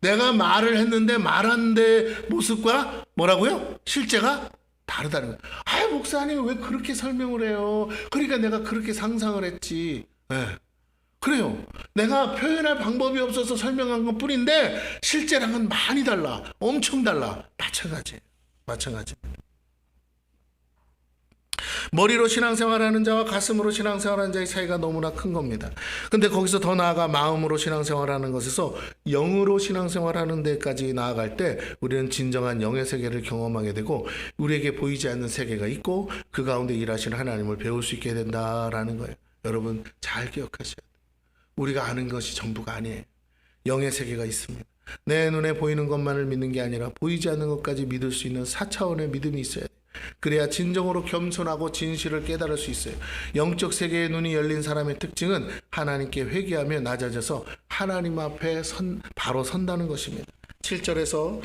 [SPEAKER 1] 내가 말을 했는데 말한 데 모습과 뭐라고요? 실제가 다르다는 거예요. 아, 목사님 왜 그렇게 설명을 해요? 그러니까 내가 그렇게 상상을 했지. 네. 그래요. 내가 표현할 방법이 없어서 설명한 것 뿐인데 실제랑은 많이 달라. 엄청 달라. 마찬가지. 머리로 신앙생활하는 자와 가슴으로 신앙생활하는 자의 차이가 너무나 큰 겁니다. 근데 거기서 더 나아가 마음으로 신앙생활하는 것에서 영으로 신앙생활하는 데까지 나아갈 때 우리는 진정한 영의 세계를 경험하게 되고 우리에게 보이지 않는 세계가 있고 그 가운데 일하시는 하나님을 배울 수 있게 된다라는 거예요. 여러분 잘 기억하셔야 돼요. 우리가 아는 것이 전부가 아니에요. 영의 세계가 있습니다. 내 눈에 보이는 것만을 믿는 게 아니라 보이지 않는 것까지 믿을 수 있는 4차원의 믿음이 있어야 돼요. 그래야 진정으로 겸손하고 진실을 깨달을 수 있어요. 영적 세계의 눈이 열린 사람의 특징은 하나님께 회개하며 낮아져서 하나님 앞에 바로 선다는 것입니다. 7절에서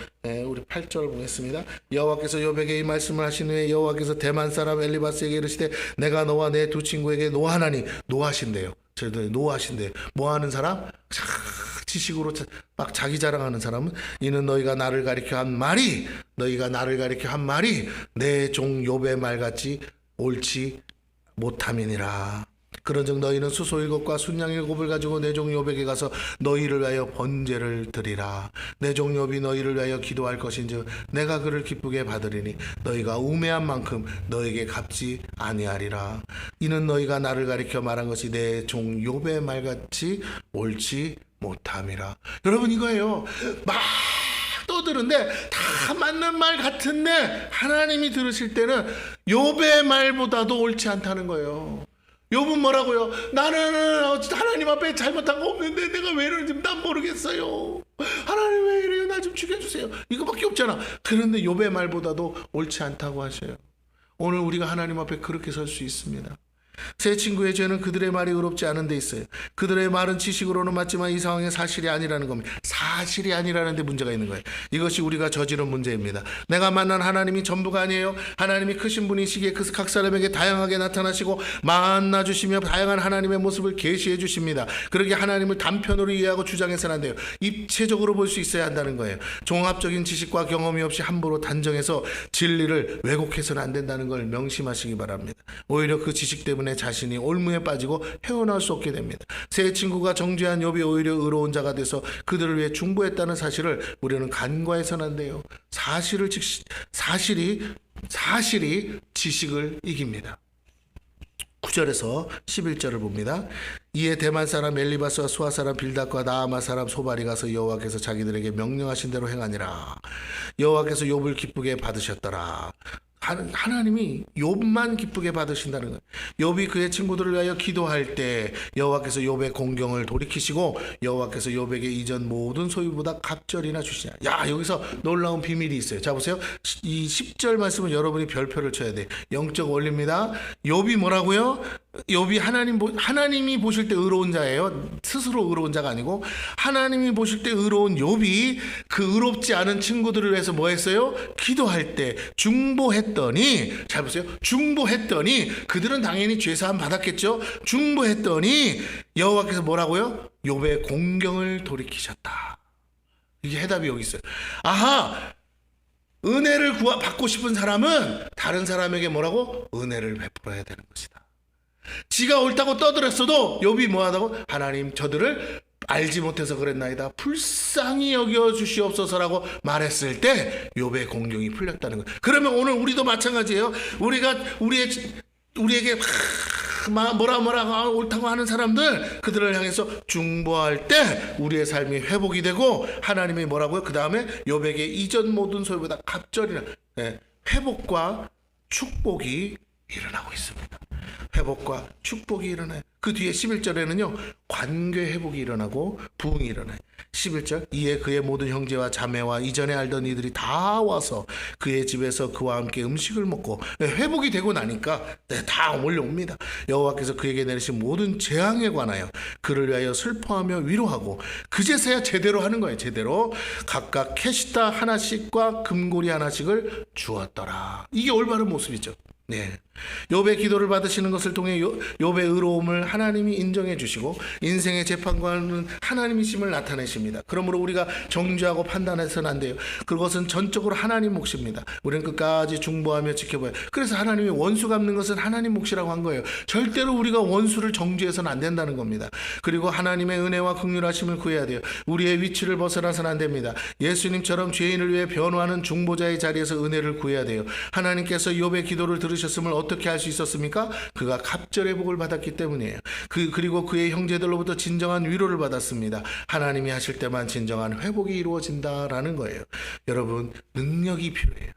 [SPEAKER 1] 우리 8절 보겠습니다. 여호와께서 욥에게 이 말씀을 하신 후에 여호와께서 대만 사람 엘리바스에게 이르시되 내가 너와 내 두 친구에게 노하나니 노하신대요. 저희들 노하신데 뭐 하는 사람? 지식으로 막 자기 자랑하는 사람은 이는 너희가 나를 가리켜 한 말이 내 종 욥의 말같이 옳지 못함이니라. 그런즉 너희는 수소 7과 순양 7을 가지고 내 종 욥에게 가서 너희를 위하여 번제를 드리라. 내 종 욥이 너희를 위하여 기도할 것인즉 내가 그를 기쁘게 받으리니 너희가 우매한 만큼 너에게 갚지 아니하리라. 이는 너희가 나를 가리켜 말한 것이 내 종 욥의 말같이 옳지 못함이라. 여러분 이거예요. 막 떠드는데 다 맞는 말 같은데 하나님이 들으실 때는 욥의 말보다도 옳지 않다는 거예요. 욥은 뭐라고요? 나는 하나님 앞에 잘못한 거 없는데 내가 왜 이러는지 난 모르겠어요. 하나님 왜 이래요? 나 좀 죽여주세요. 이거밖에 없잖아. 그런데 욥의 말보다도 옳지 않다고 하셔요. 오늘 우리가 하나님 앞에 그렇게 설 수 있습니다. 세 친구의 죄는 그들의 말이 의롭지 않은 데 있어요. 그들의 말은 지식으로는 맞지만 이 상황의 사실이 아니라는 겁니다. 사실이 아니라는 데 문제가 있는 거예요. 이것이 우리가 저지른 문제입니다. 내가 만난 하나님이 전부가 아니에요. 하나님이 크신 분이시기에 각 사람에게 다양하게 나타나시고 만나주시며 다양한 하나님의 모습을 계시해 주십니다. 그러기에 하나님을 단편으로 이해하고 주장해서는 안 돼요. 입체적으로 볼 수 있어야 한다는 거예요. 종합적인 지식과 경험이 없이 함부로 단정해서 진리를 왜곡해서는 안 된다는 걸 명심하시기 바랍니다. 오히려 그 지식 때문에 자신이 올무에 빠지고 헤어나올 수 없게 됩니다. 세 친구가 정죄한 욥이 오히려 의로운 자가 돼서 그들을 위해 중보했다는 사실을 우리는 간과해서는 안 돼요. 사실이 지식을 이깁니다. 9절에서 11절을 봅니다. 이에 대만 사람 엘리바스와 수아 사람 빌닷과 나아마 사람 소발이 가서 여호와께서 자기들에게 명령하신 대로 행하니라. 여호와께서 욥을 기쁘게 받으셨더라. 하나님이 욥만 기쁘게 받으신다는 거예요. 욥이 그의 친구들을 위하여 기도할 때 여호와께서 욥의 공경을 돌이키시고 여호와께서 욥에게 이전 모든 소유보다 갑절이나 주시냐. 야, 여기서 놀라운 비밀이 있어요. 자 보세요. 이 10절 말씀은 여러분이 별표를 쳐야 돼. 영적 원리입니다. 욥이 뭐라고요? 욥이 하나님이 보실 때 의로운 자예요. 스스로 의로운 자가 아니고 하나님이 보실 때 의로운 욥이 그 의롭지 않은 친구들을 위해서 뭐 했어요? 기도할 때 중보했더니, 잘 보세요. 중보했더니 그들은 당연히 죄사함 받았겠죠. 중보했더니 여호와께서 뭐라고요? 욥의 공경을 돌이키셨다. 이게 해답이 여기 있어요. 아하! 은혜를 받고 싶은 사람은 다른 사람에게 뭐라고? 은혜를 베풀어야 되는 것이다. 지가 옳다고 떠들었어도 욥이 뭐하다고? 하나님 저들을 알지 못해서 그랬나이다. 불쌍히 여겨 주시옵소서라고 말했을 때 욥의 공경이 풀렸다는 거예요. 그러면 오늘 우리도 마찬가지예요. 우리에게 뭐라 옳다고 하는 사람들, 그들을 향해서 중보할 때 우리의 삶이 회복이 되고 하나님이 뭐라고요? 그 다음에 욥에게 이전 모든 소유보다 갑절이나 회복과 축복이 일어나고 있습니다. 회복과 축복이 일어나요. 그 뒤에 11절에는요 관계 회복이 일어나고 부흥이 일어나요. 11절 이에 그의 모든 형제와 자매와 이전에 알던 이들이 다 와서 그의 집에서 그와 함께 음식을 먹고, 회복이 되고 나니까 다 몰려옵니다. 여호와께서 그에게 내리신 모든 재앙에 관하여 그를 위하여 슬퍼하며 위로하고, 그제서야 제대로 하는 거예요. 제대로 각각 캐시타 하나씩과 금고리 하나씩을 주었더라. 이게 올바른 모습이죠. 네. 욥의 기도를 받으시는 것을 통해 욥의 의로움을 하나님이 인정해 주시고 인생의 재판관은 하나님이심을 나타내십니다. 그러므로 우리가 정죄하고 판단해서는 안 돼요. 그것은 전적으로 하나님 몫입니다. 우리는 끝까지 중보하며 지켜봐요. 그래서 하나님이 원수 갚는 것은 하나님 몫이라고 한 거예요. 절대로 우리가 원수를 정죄해서는 안 된다는 겁니다. 그리고 하나님의 은혜와 긍휼하심을 구해야 돼요. 우리의 위치를 벗어나서는 안 됩니다. 예수님처럼 죄인을 위해 변호하는 중보자의 자리에서 은혜를 구해야 돼요. 하나님께서 욥의 기도를 들으셨음을 어떻게 할 수 있었습니까? 그가 갑절의 복을 받았기 때문이에요. 그리고 그의 형제들로부터 진정한 위로를 받았습니다. 하나님이 하실 때만 진정한 회복이 이루어진다라는 거예요. 여러분, 능력이 필요해요.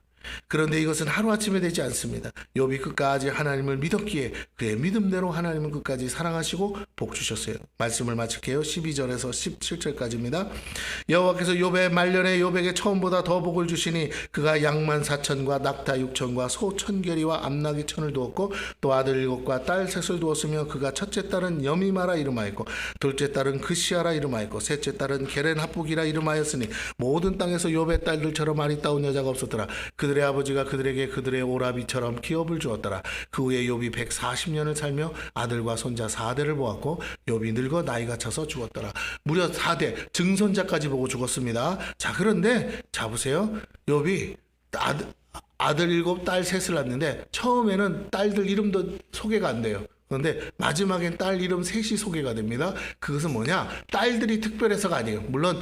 [SPEAKER 1] 그런데 이것은 하루아침에 되지 않습니다. 욥이 끝까지 하나님을 믿었기에 그의 믿음대로 하나님은 끝까지 사랑하시고 복 주셨어요. 말씀을 마칠게요. 12절에서 17절까지입니다. 여호와께서 욥의 말년에 욥에게 처음보다 더 복을 주시니 그가 양만 4천과 낙타 6천과 소 1,000결이와 암나귀 1,000을 두었고 또 아들 7과 딸 3을 두었으며 그가 첫째 딸은 여미마라 이름하였고 둘째 딸은 그시아라 이름하였고 셋째 딸은 게렌 합북이라 이름하였으니 모든 땅에서 욥의 딸들처럼 아리따운 여자가 없었더라. 그들은 그들의 아버지가 그들에게 그들의 오라비처럼 기업을 주었더라. 그 후에 욥이 140년을 살며 아들과 손자 4대를 보았고 욥이 늙어 나이가 차서 죽었더라. 무려 4대 증손자까지 보고 죽었습니다. 자, 그런데 자 보세요. 욥이 아들 7, 딸 3을 낳는데 처음에는 딸들 이름도 소개가 안 돼요. 그런데 마지막엔 딸 이름 3이 소개가 됩니다. 그것은 뭐냐? 딸들이 특별해서가 아니에요. 물론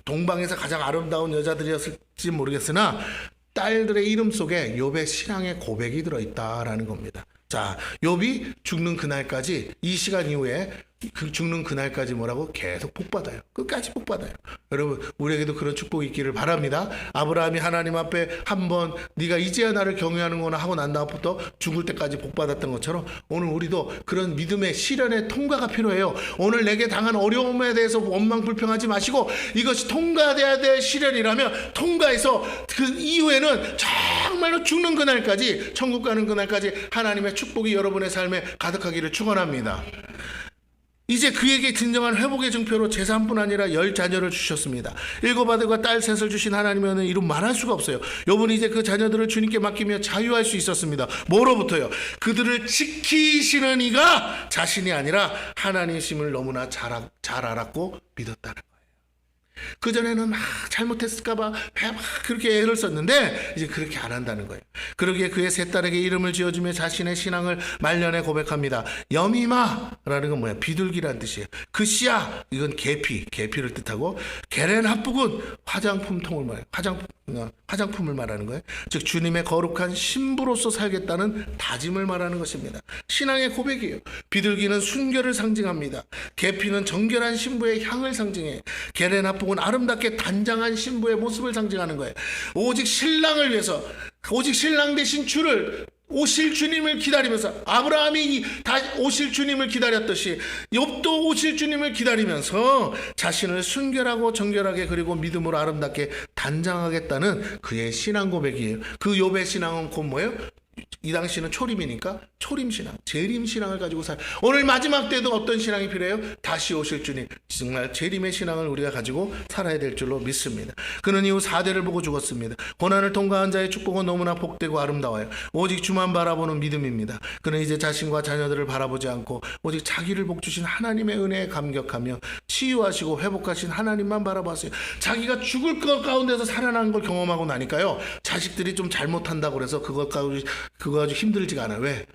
[SPEAKER 1] 동방에서 가장 아름다운 여자들이었을지 모르겠으나 딸들의 이름 속에 욥의 신앙의 고백이 들어있다라는 겁니다. 자, 욥이 죽는 그날까지, 이 시간 이후에 그 죽는 그날까지 뭐라고? 계속 복받아요. 끝까지 복받아요. 여러분, 우리에게도 그런 축복이 있기를 바랍니다. 아브라함이 하나님 앞에 한번 네가 이제야 나를 경외하는구나 하고 난 다음부터 죽을 때까지 복받았던 것처럼 오늘 우리도 그런 믿음의 시련의 통과가 필요해요. 오늘 내게 당한 어려움에 대해서 원망불평하지 마시고 이것이 통과돼야 될 시련이라면 통과해서 그 이후에는 정말로 죽는 그날까지, 천국 가는 그날까지 하나님의 축복이 여러분의 삶에 가득하기를 축원합니다. 이제 그에게 진정한 회복의 증표로 재산뿐 아니라 10자녀를 주셨습니다. 7아들과 딸 3을 주신 하나님의 은혜 이루 말할 수가 없어요. 욥은 이제 그 자녀들을 주님께 맡기며 자유할 수 있었습니다. 뭐로부터요? 그들을 지키시는 이가 자신이 아니라 하나님이심을 너무나 잘 알았고 믿었다는 거예요. 그전에는 막 잘못했을까봐 막 그렇게 애를 썼는데 이제 그렇게 안 한다는 거예요. 그러기에 그의 세 딸에게 이름을 지어주며 자신의 신앙을 말년에 고백합니다. 여미마라는 건 뭐야? 비둘기란 뜻이에요. 그시야, 이건 계피를 뜻하고, 게렌 합북은 화장품통을 말해요. 화장품을 말하는 거예요. 즉 주님의 거룩한 신부로서 살겠다는 다짐을 말하는 것입니다. 신앙의 고백이에요. 비둘기는 순결을 상징합니다. 계피는 정결한 신부의 향을 상징해요. 게렌 합북은 아름답게 단장한 신부의 모습을 상징하는 거예요. 오직 신랑을 위해서, 오직 신랑 되신 주를, 오실 주님을 기다리면서, 아브라함이 오실 주님을 기다렸듯이 욥도 오실 주님을 기다리면서 자신을 순결하고 정결하게 그리고 믿음으로 아름답게 단장하겠다는 그의 신앙 고백이에요. 그 욥의 신앙은 곧 뭐예요? 이 당시는 초림이니까 초림신앙, 재림신앙을 가지고 오늘 마지막 때도 어떤 신앙이 필요해요? 다시 오실 주님, 정말 재림의 신앙을 우리가 가지고 살아야 될 줄로 믿습니다. 그는 이후 4대를 보고 죽었습니다. 고난을 통과한 자의 축복은 너무나 복되고 아름다워요. 오직 주만 바라보는 믿음입니다. 그는 이제 자신과 자녀들을 바라보지 않고 오직 자기를 복주신 하나님의 은혜에 감격하며 치유하시고 회복하신 하나님만 바라봤어요. 자기가 죽을 것 가운데서 살아난 걸 경험하고 나니까요, 자식들이 좀 잘못한다고 그래서 그거 아주 힘들지가 않아요. 왜?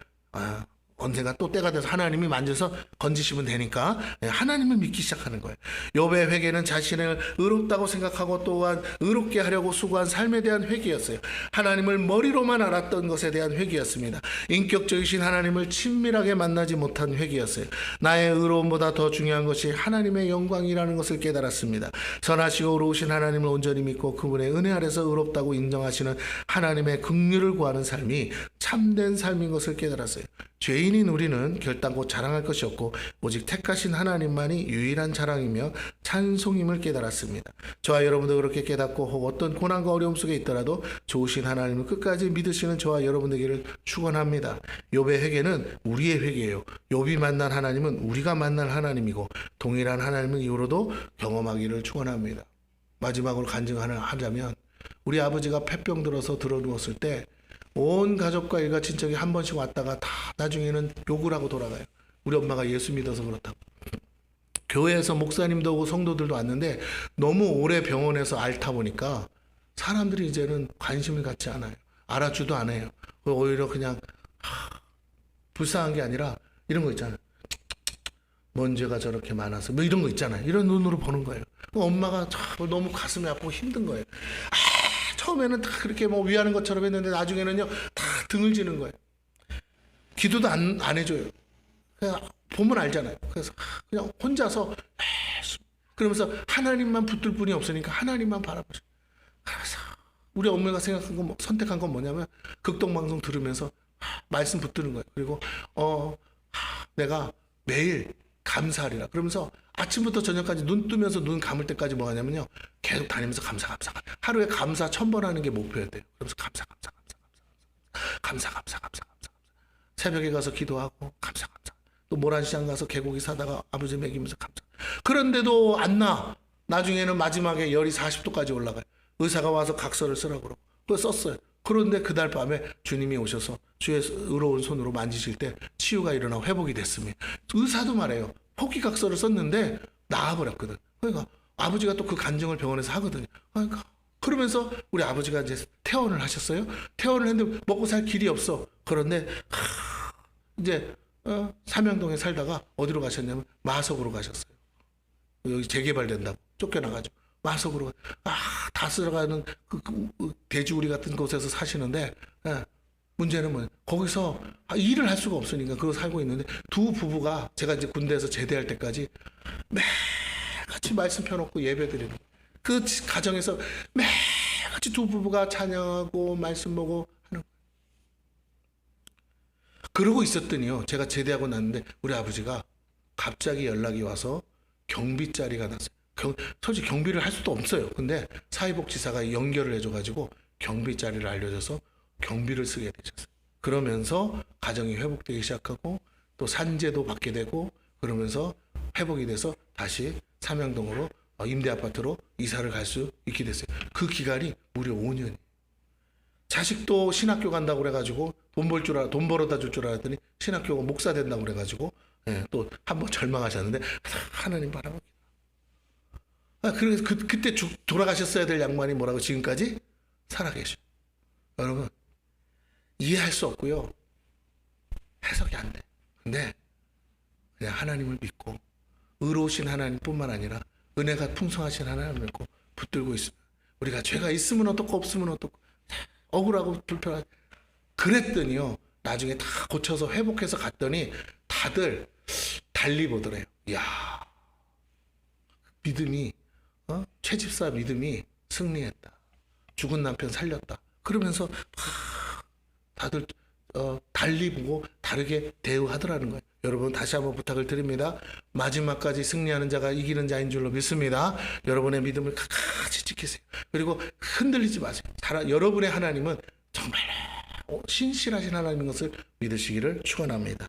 [SPEAKER 1] 언젠가 또 때가 돼서 하나님이 만져서 건지시면 되니까 하나님을 믿기 시작하는 거예요. 욥의 회개는 자신을 의롭다고 생각하고 또한 의롭게 하려고 수고한 삶에 대한 회개였어요. 하나님을 머리로만 알았던 것에 대한 회개였습니다. 인격적이신 하나님을 친밀하게 만나지 못한 회개였어요. 나의 의로움보다 더 중요한 것이 하나님의 영광이라는 것을 깨달았습니다. 선하시고 의로우신 하나님을 온전히 믿고 그분의 은혜 아래서 의롭다고 인정하시는 하나님의 긍휼을 구하는 삶이 참된 삶인 것을 깨달았어요. 죄인인 우리는 결단코 자랑할 것이 없고 오직 택하신 하나님만이 유일한 자랑이며 찬송임을 깨달았습니다. 저와 여러분도 그렇게 깨닫고 혹 어떤 고난과 어려움 속에 있더라도 좋으신 하나님을 끝까지 믿으시는 저와 여러분 되기를 축원합니다. 욥의 회개는 우리의 회개예요. 욥이 만난 하나님은 우리가 만날 하나님이고 동일한 하나님을 이후로도 경험하기를 축원합니다. 마지막으로 간증하자면 우리 아버지가 폐병 들어서 누웠을 때 온 가족과 일가 친척이 한 번씩 왔다가 다 나중에는 욕을 하고 돌아가요. 우리 엄마가 예수 믿어서 그렇다고. 교회에서 목사님도 오고 성도들도 왔는데 너무 오래 병원에서 앓다 보니까 사람들이 이제는 관심을 갖지 않아요. 알아주도 안 해요. 오히려 그냥 불쌍한 게 아니라 이런 거 있잖아요. 뭔 죄가 저렇게 많아서 뭐 이런 거 있잖아요. 이런 눈으로 보는 거예요. 엄마가 너무 가슴이 아프고 힘든 거예요. 처음에는 다 그렇게 뭐 위하는 것처럼 했는데 나중에는요 다 등을 지는 거예요. 기도도 안 해줘요. 그냥 보면 알잖아요. 그래서 그냥 혼자서 그러면서 하나님만 붙들 뿐이 없으니까 하나님만 바라보죠. 그래서 우리 엄마가 선택한 건 뭐냐면 극동방송 들으면서 말씀 붙드는 거예요. 그리고 내가 매일 감사하리라. 그러면서 아침부터 저녁까지 눈 뜨면서 눈 감을 때까지 뭐 하냐면요. 계속 다니면서 감사. 하루에 감사 1000번 하는 게 목표였대요. 그러면서 감사. 새벽에 가서 기도하고 감사. 또 모란시장 가서 개고기 사다가 아버지 먹이면서 감사. 그런데도 안 나. 나중에는 마지막에 열이 40도까지 올라가요. 의사가 와서 각서를 쓰라고 그러고. 그거 썼어요. 그런데 그날 밤에 주님이 오셔서 주의 의로운 손으로 만지실 때 치유가 일어나고 회복이 됐습니다. 의사도 말해요. 포기각서를 썼는데 나아버렸거든. 그러니까 아버지가 또 그 간증을 병원에서 하거든요. 그러니까 그러면서 우리 아버지가 이제 퇴원을 하셨어요. 퇴원을 했는데 먹고 살 길이 없어. 그런데 이제 삼양동에 살다가 어디로 가셨냐면 마석으로 가셨어요. 여기 재개발된다고 쫓겨나가지고 마석으로 다스려가는 그 돼지우리 같은 곳에서 사시는데 문제는 뭐냐 거기서 일을 할 수가 없으니까 그거 살고 있는데 두 부부가 제가 이제 군대에서 제대할 때까지 매같이 말씀 펴놓고 예배드리는 그 가정에서 매같이 두 부부가 찬양하고 말씀 보고 하는 그러고 있었더니요 제가 제대하고 났는데 우리 아버지가 갑자기 연락이 와서 경비 자리가 났어요. 솔직히 경비를 할 수도 없어요. 근데 사회복지사가 연결을 해줘가지고 경비 자리를 알려줘서 경비를 쓰게 되셨어요. 그러면서 가정이 회복되기 시작하고 또 산재도 받게 되고 그러면서 회복이 돼서 다시 삼양동으로 임대 아파트로 이사를 갈 수 있게 됐어요. 그 기간이 무려 5년이에요. 자식도 신학교 간다고 그래가지고 돈 벌어다 줄 줄 알았더니 신학교가 목사 된다고 그래가지고 또 한 번 절망하셨는데 하나님 바라봅니다. 그래서 그때 돌아가셨어야 될 양반이 뭐라고 지금까지 살아계셔. 여러분 이해할 수 없고요. 해석이 안 돼. 근데 그냥 하나님을 믿고 의로우신 하나님뿐만 아니라 은혜가 풍성하신 하나님을 믿고 붙들고 있으면 우리가 죄가 있으면 어떻고 없으면 어떻고 억울하고 불편하고 그랬더니요. 나중에 다 고쳐서 회복해서 갔더니 다들 달리 보더래요. 이야 믿음이 최집사 믿음이 승리했다. 죽은 남편 살렸다. 그러면서 다들 달리 보고 다르게 대우하더라는 거예요. 여러분 다시 한번 부탁을 드립니다. 마지막까지 승리하는 자가 이기는 자인 줄로 믿습니다. 여러분의 믿음을 끝까지 지키세요. 그리고 흔들리지 마세요. 여러분의 하나님은 정말 신실하신 하나님인 것을 믿으시기를 축원합니다.